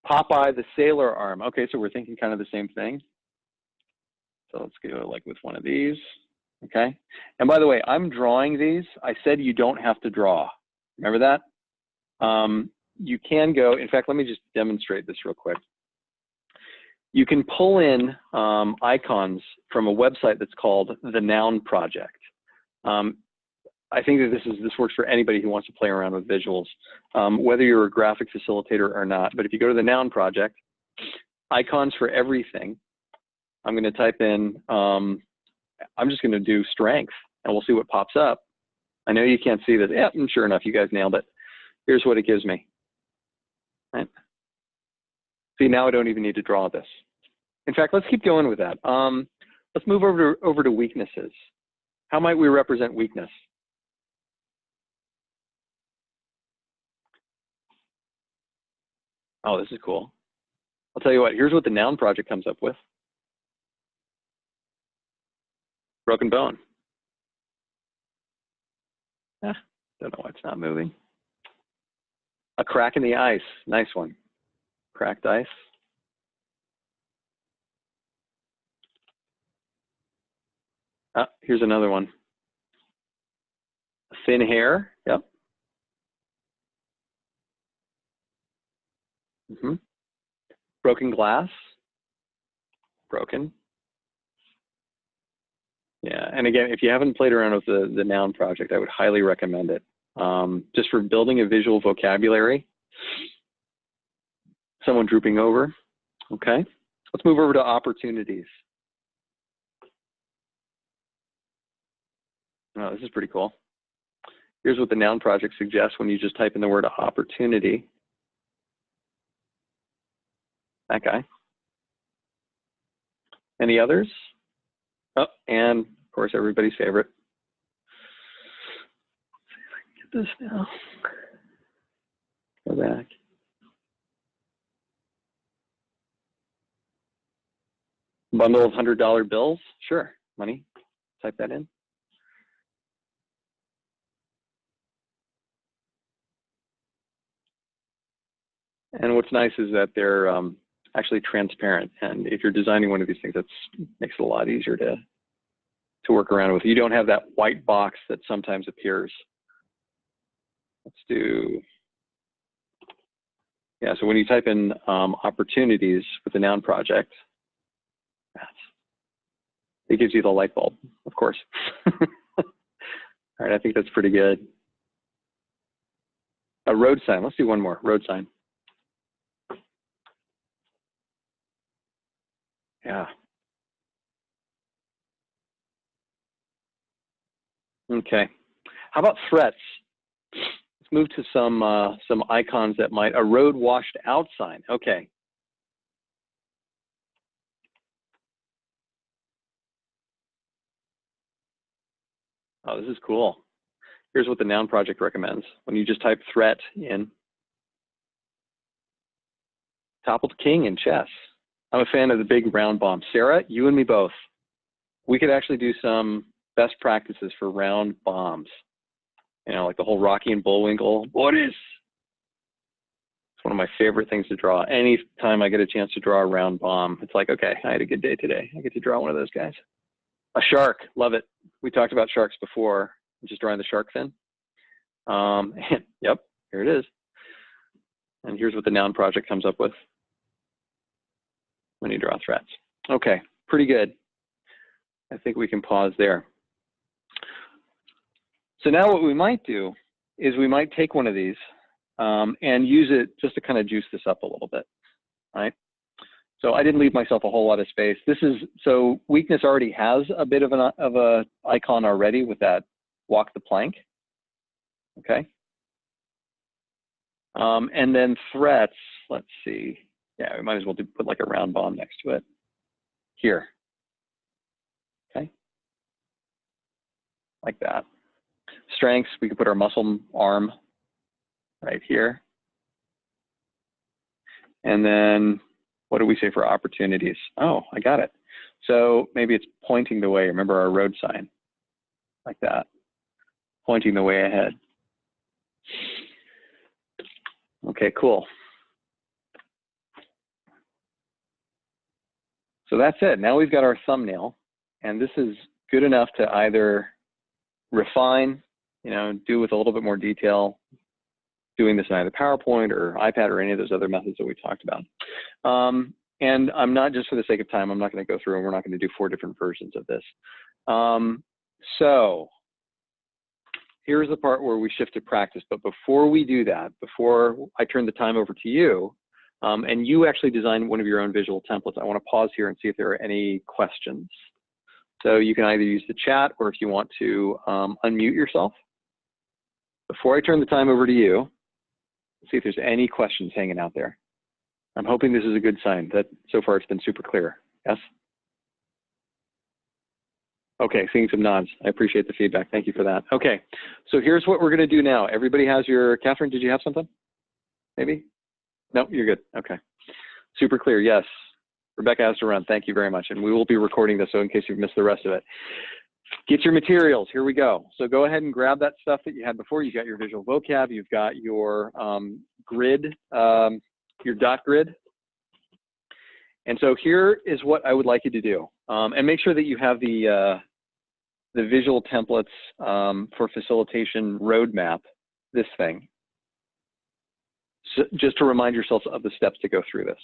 Popeye the sailor arm. Okay, so we're thinking kind of the same thing. So let's go like with one of these, okay? And by the way, I'm drawing these. I said you don't have to draw. Remember that? You can go, in fact, let me just demonstrate this real quick. You can pull in icons from a website that's called The Noun Project. I think that this works for anybody who wants to play around with visuals, whether you're a graphic facilitator or not. But if you go to the Noun Project, icons for everything, I'm going to type in, I'm just going to do strength, and we'll see what pops up. I know you can't see this. Yeah, and sure enough, you guys nailed it. Here's what it gives me. Right? See, now I don't even need to draw this. In fact, let's keep going with that. Let's move over to weaknesses. How might we represent weakness? Oh, this is cool. I'll tell you what, here's what the Noun Project comes up with. Broken bone. Don't know why it's not moving. A crack in the ice, nice one. Cracked ice. Here's another one. Thin hair, yep. Broken glass, broken. Yeah, and again, if you haven't played around with the Noun Project, I would highly recommend it. Just for building a visual vocabulary. Someone drooping over, okay. Let's move over to opportunities. Oh, this is pretty cool. Here's what the noun project suggests when you just type in the word opportunity. That guy. Any others? Oh, and of course, everybody's favorite. Let's see if I can get this now. Go back. Bundle of $100 bills? Sure, money. Type that in. And what's nice is that they're actually transparent. And if you're designing one of these things, that makes it a lot easier to work around with. You don't have that white box that sometimes appears. Let's do, yeah, so when you type in opportunities with the noun project, it gives you the light bulb, of course. All right, I think that's pretty good. A road sign, let's do one more, road sign. Yeah. Okay. How about threats? Let's move to some icons that might, a road washed out sign. Okay. Oh, this is cool. Here's what the noun project recommends. When you just type threat in, toppled king in chess. I'm a fan of the big round bomb. Sarah, you and me both. We could actually do some best practices for round bombs. You know, like the whole Rocky and Bullwinkle. What is? It's one of my favorite things to draw. Anytime I get a chance to draw a round bomb, it's like, okay, I had a good day today. I get to draw one of those guys. A shark, love it. We talked about sharks before. I'm just drawing the shark fin. Yep, here it is. And here's what the noun project comes up with when you draw threats. Okay, pretty good. I think we can pause there. So now what we might do is we might take one of these and use it just to kind of juice this up a little bit, right? So I didn't leave myself a whole lot of space. This is, so weakness already has a bit of a icon already with that walk the plank, okay? And then threats, let's see. Yeah, we might as well put like a round bomb next to it here, okay? Like that. Strengths, we could put our muscle arm right here. And then what do we say for opportunities? Oh, I got it. So maybe it's pointing the way. Remember our road sign, like that, pointing the way ahead. Okay, cool. So that's it. Now we've got our thumbnail, and this is good enough to either refine, you know, do with a little bit more detail, doing this in either PowerPoint or iPad or any of those other methods that we talked about. And I'm not, just for the sake of time, I'm not going to go through and we're not going to do 4 different versions of this. So here's the part where we shift to practice. But before we do that, before I turn the time over to you, and you actually design one of your own visual templates, I want to pause here and see if there are any questions. So you can either use the chat or if you want to unmute yourself. Before I turn the time over to you, see if there's any questions hanging out there. I'm hoping this is a good sign that so far it's been super clear. Yes? Okay, seeing some nods. I appreciate the feedback. Thank you for that. Okay, so here's what we're going to do now. Everybody has your, Catherine, did you have something? Maybe? No, you're good. Okay. Super clear. Yes. Rebecca has to run. Thank you very much. And we will be recording this, so in case you've missed the rest of it. Get your materials. Here we go. So go ahead and grab that stuff that you had before. You've got your visual vocab. You've got your grid, your dot grid. And so here is what I would like you to do. And make sure that you have the visual templates for facilitation roadmap, this thing. So just to remind yourselves of the steps to go through this.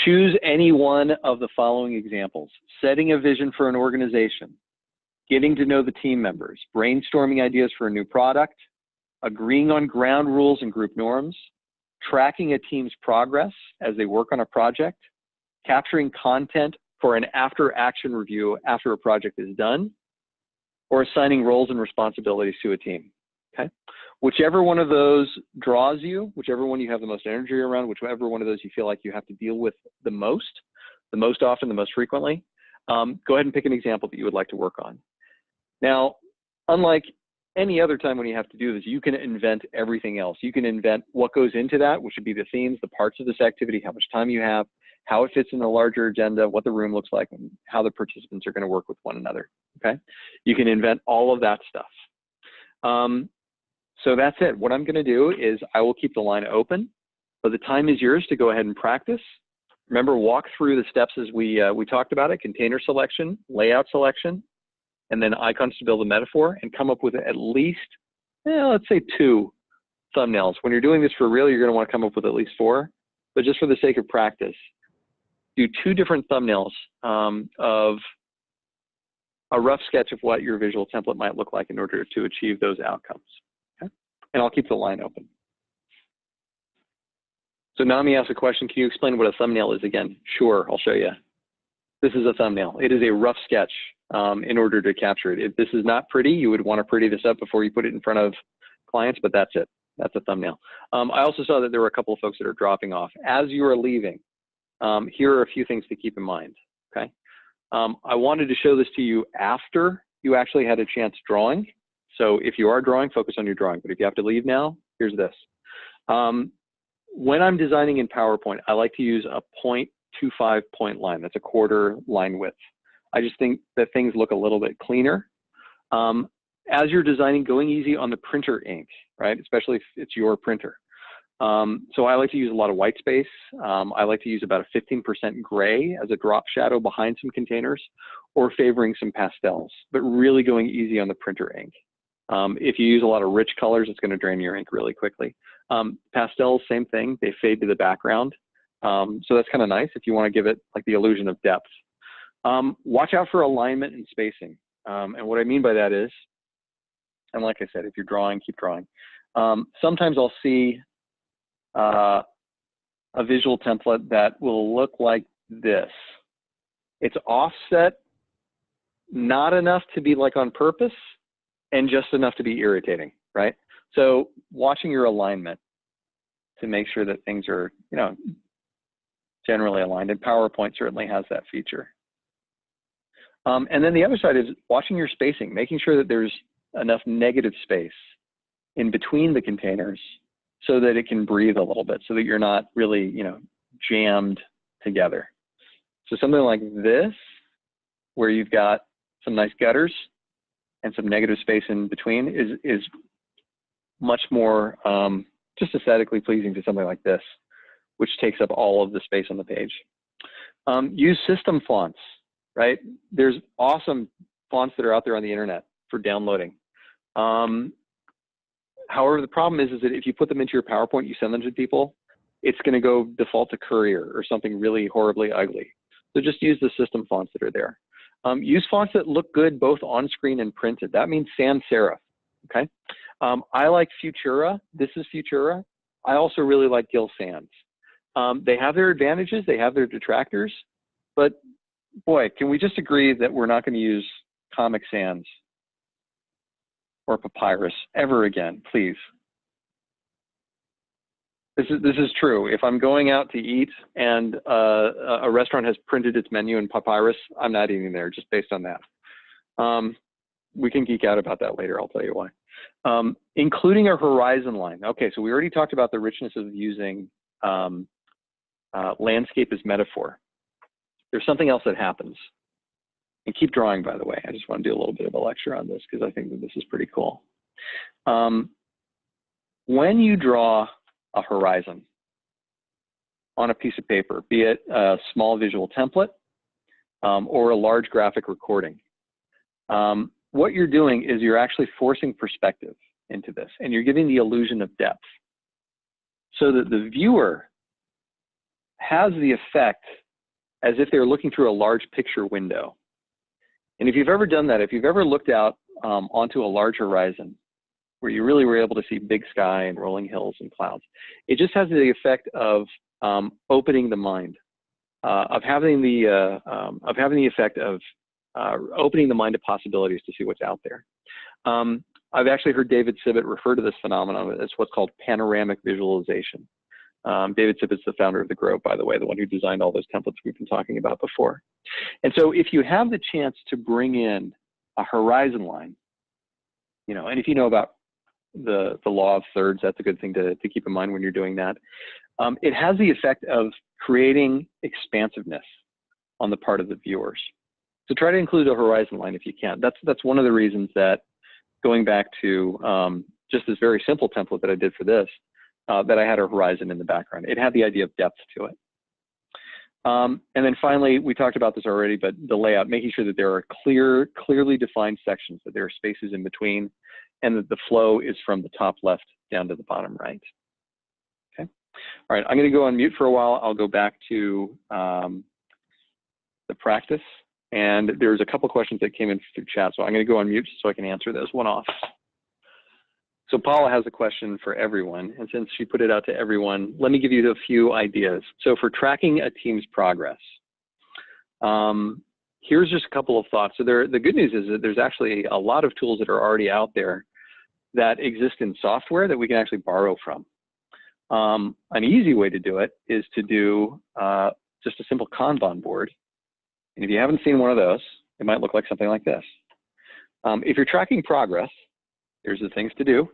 Choose any one of the following examples: setting a vision for an organization, getting to know the team members, brainstorming ideas for a new product, agreeing on ground rules and group norms, tracking a team's progress as they work on a project, capturing content for an after-action review after a project is done, or assigning roles and responsibilities to a team, okay? Whichever one of those draws you, whichever one you have the most energy around, whichever one of those you feel like you have to deal with the most often, the most frequently, go ahead and pick an example that you would like to work on. Now, unlike any other time when you have to do this, you can invent everything else. You can invent what goes into that, which would be the themes, the parts of this activity, how much time you have, how it fits in the larger agenda, what the room looks like, and how the participants are going to work with one another, okay? You can invent all of that stuff. So that's it. What I'm going to do is I will keep the line open, but the time is yours to go ahead and practice. Remember, walk through the steps as we talked about it: container selection, layout selection, and then icons to build a metaphor, and come up with at least, let's say 2 thumbnails. When you're doing this for real, you're going to want to come up with at least 4, but just for the sake of practice, do 2 different thumbnails of a rough sketch of what your visual template might look like in order to achieve those outcomes. Okay? And I'll keep the line open. So Nami asked a question, can you explain what a thumbnail is again? Sure, I'll show you. This is a thumbnail. It is a rough sketch in order to capture it. If this is not pretty, you would want to pretty this up before you put it in front of clients, but that's it. That's a thumbnail. I also saw that there were a couple of folks that are dropping off. As you are leaving, here are a few things to keep in mind, okay? I wanted to show this to you after you actually had a chance drawing. So if you are drawing, focus on your drawing. But if you have to leave now, here's this. When I'm designing in PowerPoint, I like to use a 0.25 point line. That's a quarter line width. I just think that things look a little bit cleaner. As you're designing, going easy on the printer ink, right? Especially if it's your printer. So I like to use a lot of white space. I like to use about a 15% gray as a drop shadow behind some containers, or favoring some pastels, but really going easy on the printer ink. If you use a lot of rich colors, it's going to drain your ink really quickly. Pastels, same thing. They fade to the background. So that's kind of nice if you want to give it like the illusion of depth. Watch out for alignment and spacing. And what I mean by that is, and like I said, if you're drawing, keep drawing. Sometimes I'll see a visual template that will look like this. It's offset, not enough to be like on purpose, and just enough to be irritating, right? So watching your alignment to make sure that things are, you know, generally aligned, and PowerPoint certainly has that feature. And then the other side is watching your spacing, making sure that there's enough negative space in between the containers so that it can breathe a little bit, so that you're not really, you know, jammed together. So something like this, where you've got some nice gutters and some negative space in between, is much more just aesthetically pleasing to something like this, which takes up all of the space on the page. Use system fonts, right? There's awesome fonts that are out there on the internet for downloading. However, the problem is that if you put them into your PowerPoint, you send them to people, it's going to go default to Courier or something really horribly ugly. So just use the system fonts that are there. Use fonts that look good both on screen and printed. That means sans serif, okay? I like Futura. This is Futura. I also really like Gill Sans. They have their advantages, they have their detractors, but boy, can we just agree that we're not going to use Comic Sans or Papyrus ever again, please. This is true. If I'm going out to eat and a restaurant has printed its menu in Papyrus, I'm not eating there just based on that. We can geek out about that later, I'll tell you why. Including a horizon line. Okay, so we already talked about the richness of using landscape as metaphor. There's something else that happens. And keep drawing, by the way. I just want to do a little bit of a lecture on this because I think that this is pretty cool. When you draw a horizon on a piece of paper, be it a small visual template or a large graphic recording, what you're doing is you're actually forcing perspective into this, and you're giving the illusion of depth so that the viewer has the effect as if they're looking through a large picture window. And if you've ever done that, if you've ever looked out onto a large horizon where you really were able to see big sky and rolling hills and clouds, it just has the effect of opening the mind. having the effect of opening the mind to possibilities to see what's out there. I've actually heard David Sibbett refer to this phenomenon as what's called panoramic visualization. David Sibbett's the founder of the Grove, by the way, the one who designed all those templates we've been talking about before. And so if you have the chance to bring in a horizon line, you know, and if you know about the law of thirds, that's a good thing to keep in mind when you're doing that. It has the effect of creating expansiveness on the part of the viewers. So try to include a horizon line if you can. That's one of the reasons that, going back to just this very simple template that I did for this, that I had a horizon in the background. It had the idea of depth to it. And then finally, we talked about this already, but the layout, making sure that there are clearly defined sections, that there are spaces in between, and that the flow is from the top left down to the bottom right. Okay. All right, I'm going to go on mute for a while. I'll go back to the practice. And there's a couple questions that came in through chat, so I'm going to go on mute so I can answer those one off. So Paula has a question for everyone, and since she put it out to everyone, let me give you a few ideas. So for tracking a team's progress, here's just a couple of thoughts. So the good news is that there's actually a lot of tools that are already out there that exist in software that we can actually borrow from. An easy way to do it is to do just a simple Kanban board. And if you haven't seen one of those, it might look like something like this. If you're tracking progress, here's the things to do.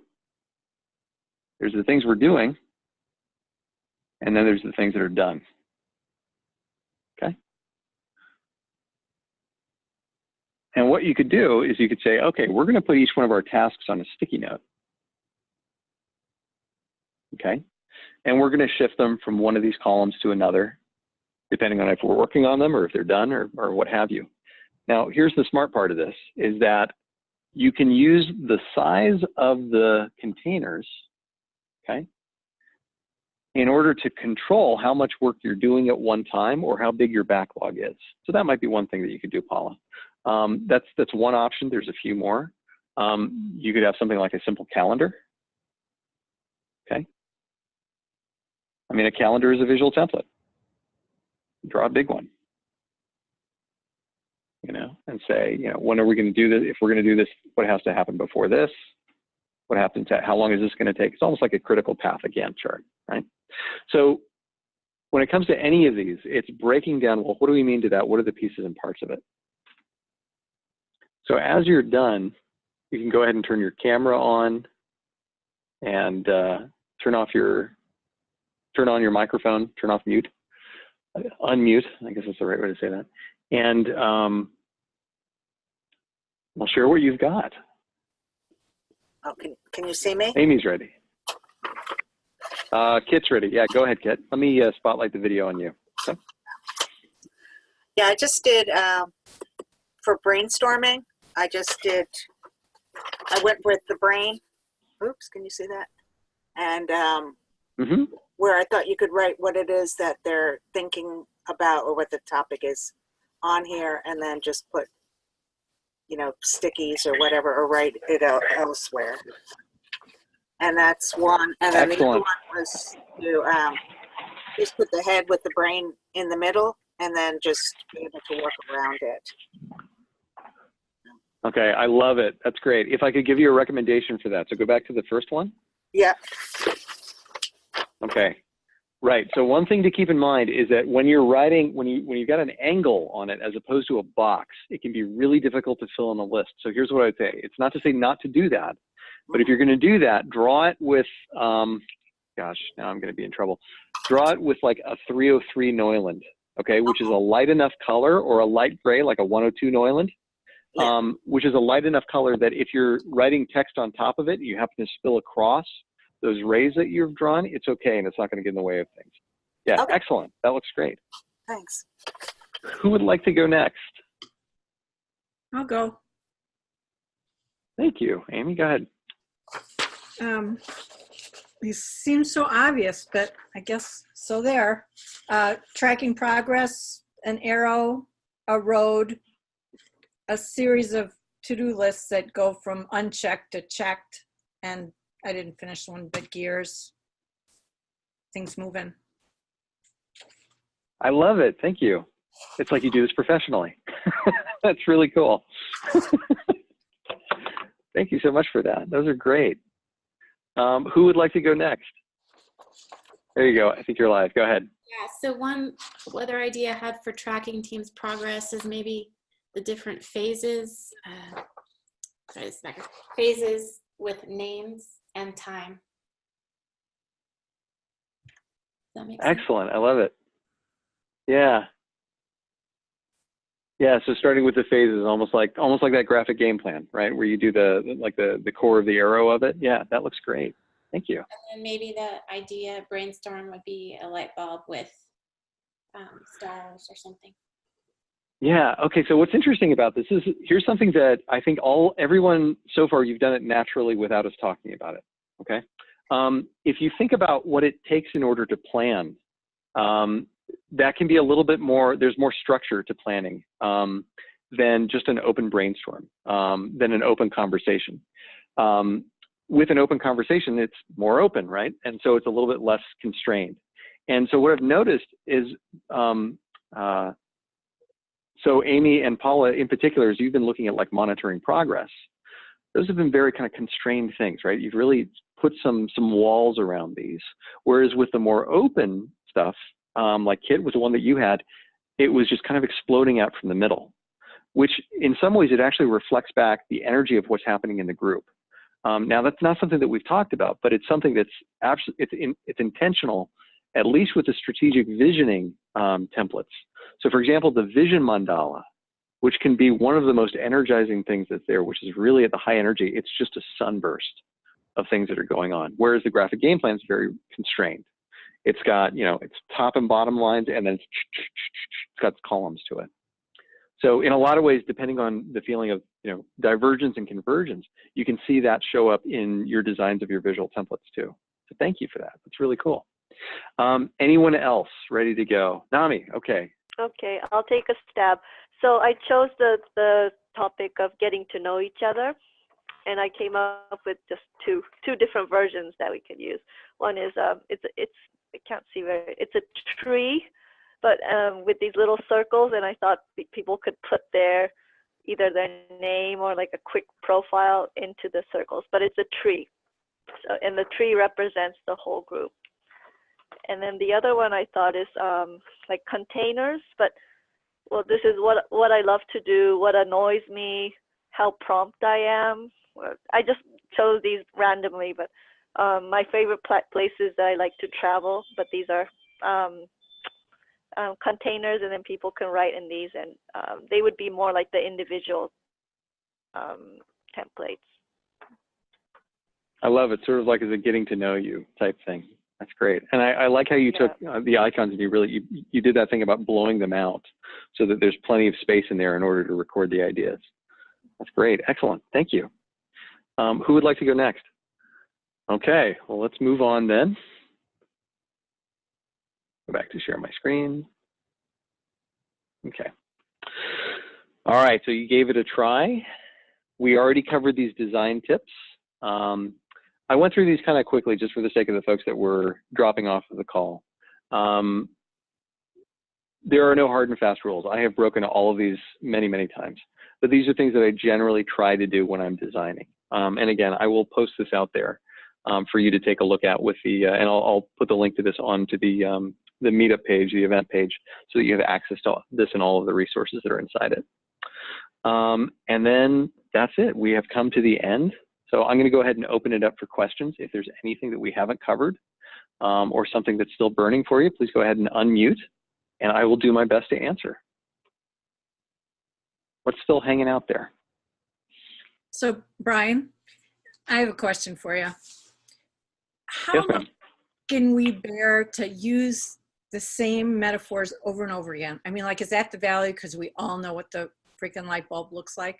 There's the things we're doing, and then there's the things that are done. Okay? And what you could do is you could say, okay, we're going to put each one of our tasks on a sticky note. Okay? And we're going to shift them from one of these columns to another, depending on if we're working on them or if they're done or what have you. Now, here's the smart part of this, is that you can use the size of the containers, okay, in order to control how much work you're doing at one time or how big your backlog is. So that might be one thing that you could do, Paula. That's one option. There's a few more. You could have something like a simple calendar, okay? I mean, a calendar is a visual template. Draw a big one, you know, and say, you know, when are we going to do this? If we're going to do this, what has to happen before this? What happens? How long is this going to take? It's almost like a critical path, a Gantt chart, right? So when it comes to any of these, it's breaking down, well, what do we mean to that? What are the pieces and parts of it? So as you're done, you can go ahead and turn your camera on and turn on your microphone, turn off mute. Unmute, I guess that's the right way to say that. And I'll share what you've got. Oh, can you see me? Amy's ready. Kit's ready. Yeah, go ahead, Kit. Let me spotlight the video on you. Okay. Yeah, I just did, for brainstorming, I went with the brain. Oops, can you see that? And where I thought you could write what it is that they're thinking about or what the topic is on here, and then just put, you know, stickies or whatever, or write it out elsewhere. And that's one. And then the other one was to just put the head with the brain in the middle, and then just be able to work around it. Okay, I love it. That's great. If I could give you a recommendation for that, so go back to the first one. Yeah. Okay, right. So one thing to keep in mind is that when you're writing, when you've got an angle on it as opposed to a box, it can be really difficult to fill in a list. So here's what I'd say. It's not to say not to do that, but if you're going to do that, draw it with, gosh, now I'm going to be in trouble. Draw it with like a 303 Neuland, okay, which is a light enough color, or a light gray, like a 102 Neuland, which is a light enough color that if you're writing text on top of it, you happen to spill across those rays that you've drawn, it's okay, and it's not going to get in the way of things. Yeah, okay. Excellent. That looks great. Thanks. Who would like to go next? I'll go. Thank you. Amy, go ahead. These seem so obvious, but I guess so there. Tracking progress, an arrow, a road, a series of to-do lists that go from unchecked to checked, and I didn't finish one, but gears, things moving. I love it. Thank you. It's like you do this professionally. That's really cool. Thank you so much for that. Those are great. Who would like to go next? There you go. I think you're live. Go ahead. Yeah, so one other idea I had for tracking teams' progress is maybe the different phases. Sorry, this back. Phases with names and time. Does that make sense? Excellent. I love it. Yeah. Yeah. So starting with the phases, almost like that graphic game plan, right? Where you do the core of the arrow of it. Yeah, that looks great. Thank you. And maybe the idea brainstorm would be a light bulb with stars or something. Yeah. Okay. So what's interesting about this is here's something that I think everyone so far, you've done it naturally without us talking about it. Okay. If you think about what it takes in order to plan, that can be a little bit more, there's more structure to planning than just an open brainstorm, than an open conversation. With an open conversation, it's more open, right? And so it's a little bit less constrained. And so what I've noticed is, so Amy and Paula in particular, as you've been looking at like monitoring progress, those have been very kind of constrained things, right? You've really put some walls around these. Whereas with the more open stuff, like Kit was the one that you had, it was just kind of exploding out from the middle, which in some ways it actually reflects back the energy of what's happening in the group. Now that's not something that we've talked about, but it's something that's it's intentional, at least with the strategic visioning templates. So for example, the vision mandala, which can be one of the most energizing things that's there, which is really at the high energy, it's just a sunburst of things that are going on. Whereas the graphic game plan is very constrained. It's got, it's top and bottom lines, and then it's got columns to it. So in a lot of ways, depending on the feeling of, divergence and convergence, you can see that show up in your designs of your visual templates too. So thank you for that. That's really cool. Anyone else ready to go? Nami, okay. Okay, I'll take a stab. So I chose the topic of getting to know each other, and I came up with just two different versions that we could use. One is it's I can't see it's a tree, but with these little circles, and I thought people could put either their name or like a quick profile into the circles, but it's a tree. So, and the tree represents the whole group. And then the other one I thought is like containers, but well, this is what I love to do, what annoys me, how prompt I am. I just chose these randomly, but my favorite places that I like to travel, but these are containers, and then people can write in these, and they would be more like the individual templates. I love it. Sort of like as a getting to know you type thing. That's great. And I like how you took the icons and you did that thing about blowing them out so that there's plenty of space in there in order to record the ideas. That's great. Excellent. Thank you. Who would like to go next? Okay, well, let's move on then. Go back to share my screen. Okay. All right, so you gave it a try. We already covered these design tips. I went through these kind of quickly just for the sake of the folks that were dropping off of the call. There are no hard and fast rules. I have broken all of these many, many times, but these are things that I generally try to do when I'm designing. And again, I will post this out there for you to take a look at with the, and I'll put the link to this onto the meetup page, the event page, so that you have access to this and all of the resources that are inside it. And then that's it. We have come to the end. So I'm going to go ahead and open it up for questions. If there's anything that we haven't covered or something that's still burning for you, please go ahead and unmute, and I will do my best to answer. What's still hanging out there? So, Brian, I have a question for you. How Yes, ma'am. can we bear to use the same metaphors over and over again? I mean, like, is that the value? Because we all know what the freaking light bulb looks like.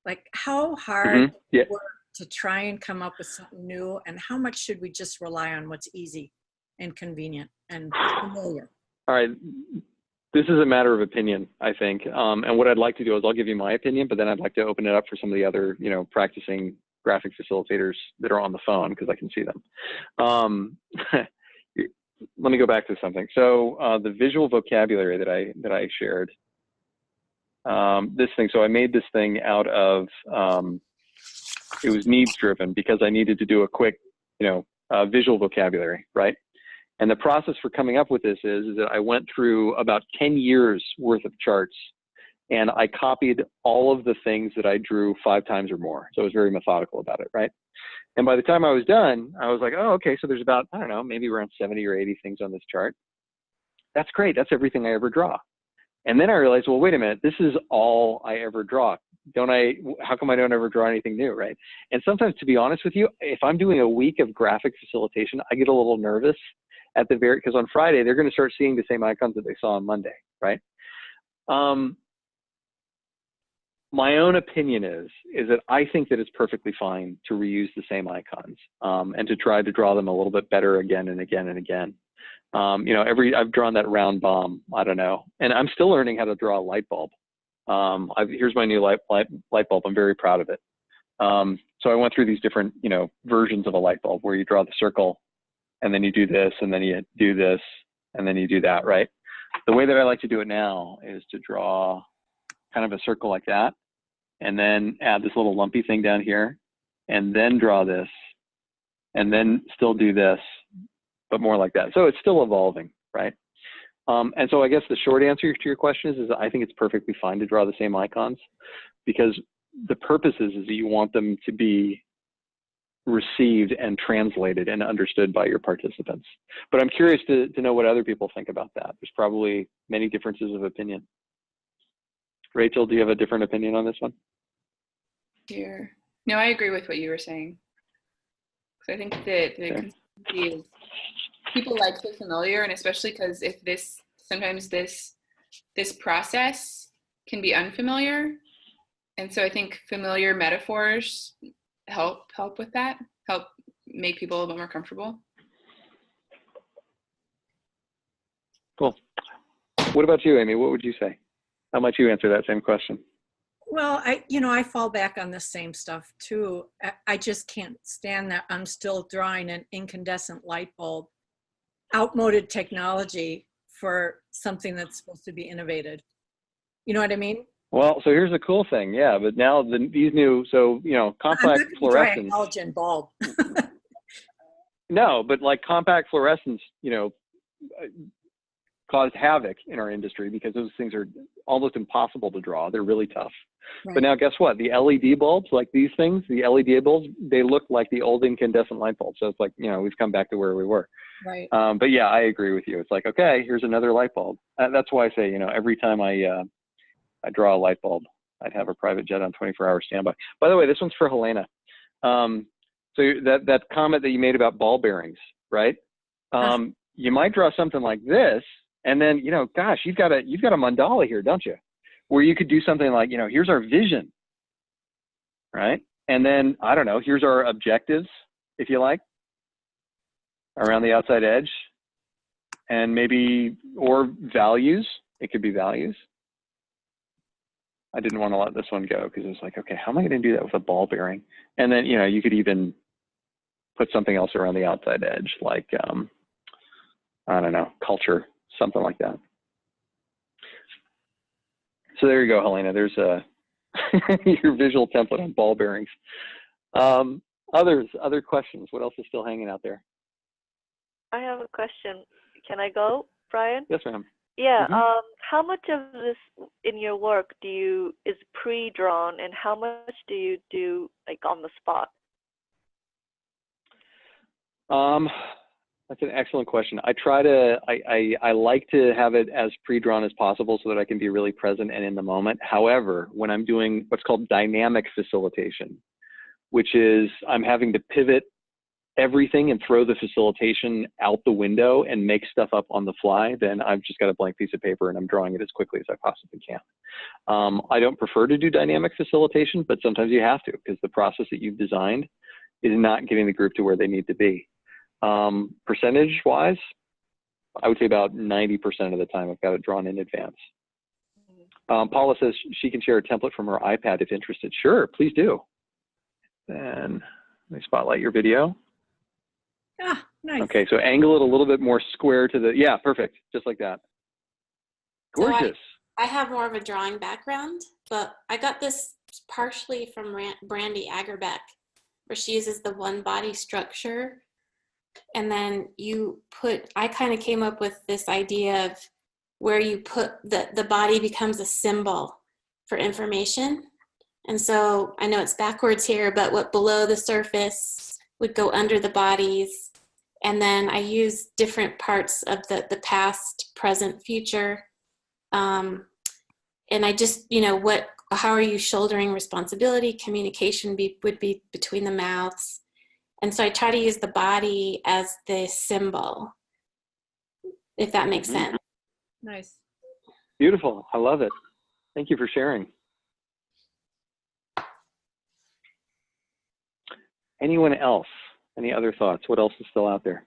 Like, how hard work to try and come up with something new, and how much should we just rely on what's easy and convenient and familiar? All right. This is a matter of opinion, I think. And what I'd like to do is I'll give you my opinion, but then I'd like to open it up for some of the other, practicing graphic facilitators that are on the phone, because I can see them. let me go back to something. So the visual vocabulary that I shared, this thing. So I made this thing out of, it was needs driven because I needed to do a quick, visual vocabulary, right? And the process for coming up with this is that I went through about 10 years worth of charts, and I copied all of the things that I drew 5 times or more. So I was very methodical about it, right? And by the time I was done, I was like, oh, okay, so there's about, I don't know, maybe around 70 or 80 things on this chart. That's great. That's everything I ever draw. And then I realized, well, wait a minute, this is all I ever draw. How come I don't ever draw anything new, right? And sometimes, to be honest with you, if I'm doing a week of graphic facilitation, I get a little nervous at the because on Friday, they're going to start seeing the same icons that they saw on Monday, right? My own opinion is that I think that it's perfectly fine to reuse the same icons and to try to draw them a little bit better again and again and again. I've drawn that round bomb, I don't know, and I'm still learning how to draw a light bulb. Here's my new light bulb. I'm very proud of it. So I went through these different, versions of a light bulb where you draw the circle and then you do this and then you do this and then you do that, right? The way that I like to do it now is to draw kind of a circle like that and then add this little lumpy thing down here and then draw this and then still do this, but more like that. So it's still evolving, right? And so I guess the short answer to your question is I think it's perfectly fine to draw the same icons because the purpose is that you want them to be received and translated and understood by your participants. But I'm curious to know what other people think about that. There's probably many differences of opinion. Rachel, do you have a different opinion on this one? Here. No, I agree with what you were saying. So I think that the consistency is people like the familiar, and especially because sometimes this process can be unfamiliar, and so I think familiar metaphors help with that, help make people a little bit more comfortable. Cool. What about you, Amy? What would you say? How might you answer that same question? Well, I fall back on the same stuff too. I just can't stand that I'm still drawing an incandescent light bulb, outmoded technology for something that's supposed to be innovated. You know what I mean? Well, so here's the cool thing. Yeah, but now these new, compact fluorescence. Halogen bulb. No, but like compact fluorescence, caused havoc in our industry because those things are almost impossible to draw. They're really tough. Right. But now guess what? The LED bulbs, like these things, the LED bulbs, they look like the old incandescent light bulbs. So it's like, we've come back to where we were. Right. But yeah, I agree with you. It's like, okay, here's another light bulb. That's why I say, every time I draw a light bulb, I'd have a private jet on 24-hour standby. By the way, this one's for Helena. So that comment that you made about ball bearings, right? You might draw something like this, and then, gosh, you've got a mandala here, don't you? Where you could do something like, here's our vision, right? And then, I don't know, here's our objectives, if you like, around the outside edge, and maybe, or values. It could be values. I didn't want to let this one go because it was like, okay, how am I going to do that with a ball bearing? And then, you could even put something else around the outside edge, like, I don't know, culture, something like that. So there you go, Helena. There's your visual template on ball bearings. Other questions? What else is still hanging out there? I have a question. Can I go, Brian? Yes, ma'am. Yeah. How much of this in your work is pre-drawn, and how much do you do like on the spot? That's an excellent question. I like to have it as pre-drawn as possible so that I can be really present and in the moment. However, when I'm doing what's called dynamic facilitation, which is I'm having to pivot everything and throw the facilitation out the window and make stuff up on the fly, then I've just got a blank piece of paper and I'm drawing it as quickly as I possibly can. I don't prefer to do dynamic facilitation, but sometimes you have to because the process that you've designed is not getting the group to where they need to be. Percentage wise, I would say about 90% of the time I've got it drawn in advance. Paula says she can share a template from her iPad if interested. Sure, please do. Then let me spotlight your video. Ah, nice. Okay, so angle it a little bit more square to the, yeah, perfect, just like that. So Gorgeous. I have more of a drawing background, but I got this partially from Brandy Agerbeck, where she uses the one body structure. And then I kind of came up with this idea of where you put the body becomes a symbol for information. And so I know it's backwards here, but what below the surface would go under the bodies. And then I use different parts of the past, present, future. And I just, how are you shouldering responsibility? Communication would be between the mouths. And so I try to use the body as the symbol, if that makes sense. Nice. Beautiful, I love it. Thank you for sharing. Anyone else? Any other thoughts? What else is still out there?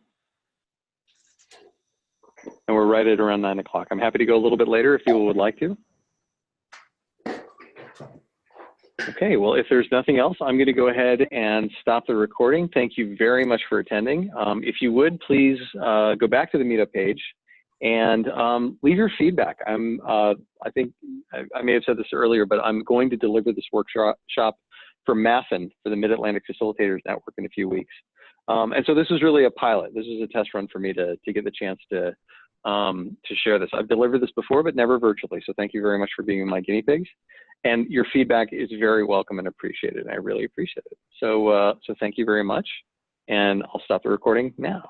And we're right at around 9 o'clock. I'm happy to go a little bit later if people would like to. Okay, well, if there's nothing else, I'm going to go ahead and stop the recording. Thank you very much for attending. If you would, please go back to the meetup page and leave your feedback. I think I may have said this earlier, but I'm going to deliver this workshop for MAFN, for the Mid-Atlantic Facilitators Network, in a few weeks. And so this is really a pilot. This is a test run for me to get the chance to share this. I've delivered this before, but never virtually. So thank you very much for being my guinea pigs. And your feedback is very welcome and appreciated. And I really appreciate it. So, so thank you very much. And I'll stop the recording now.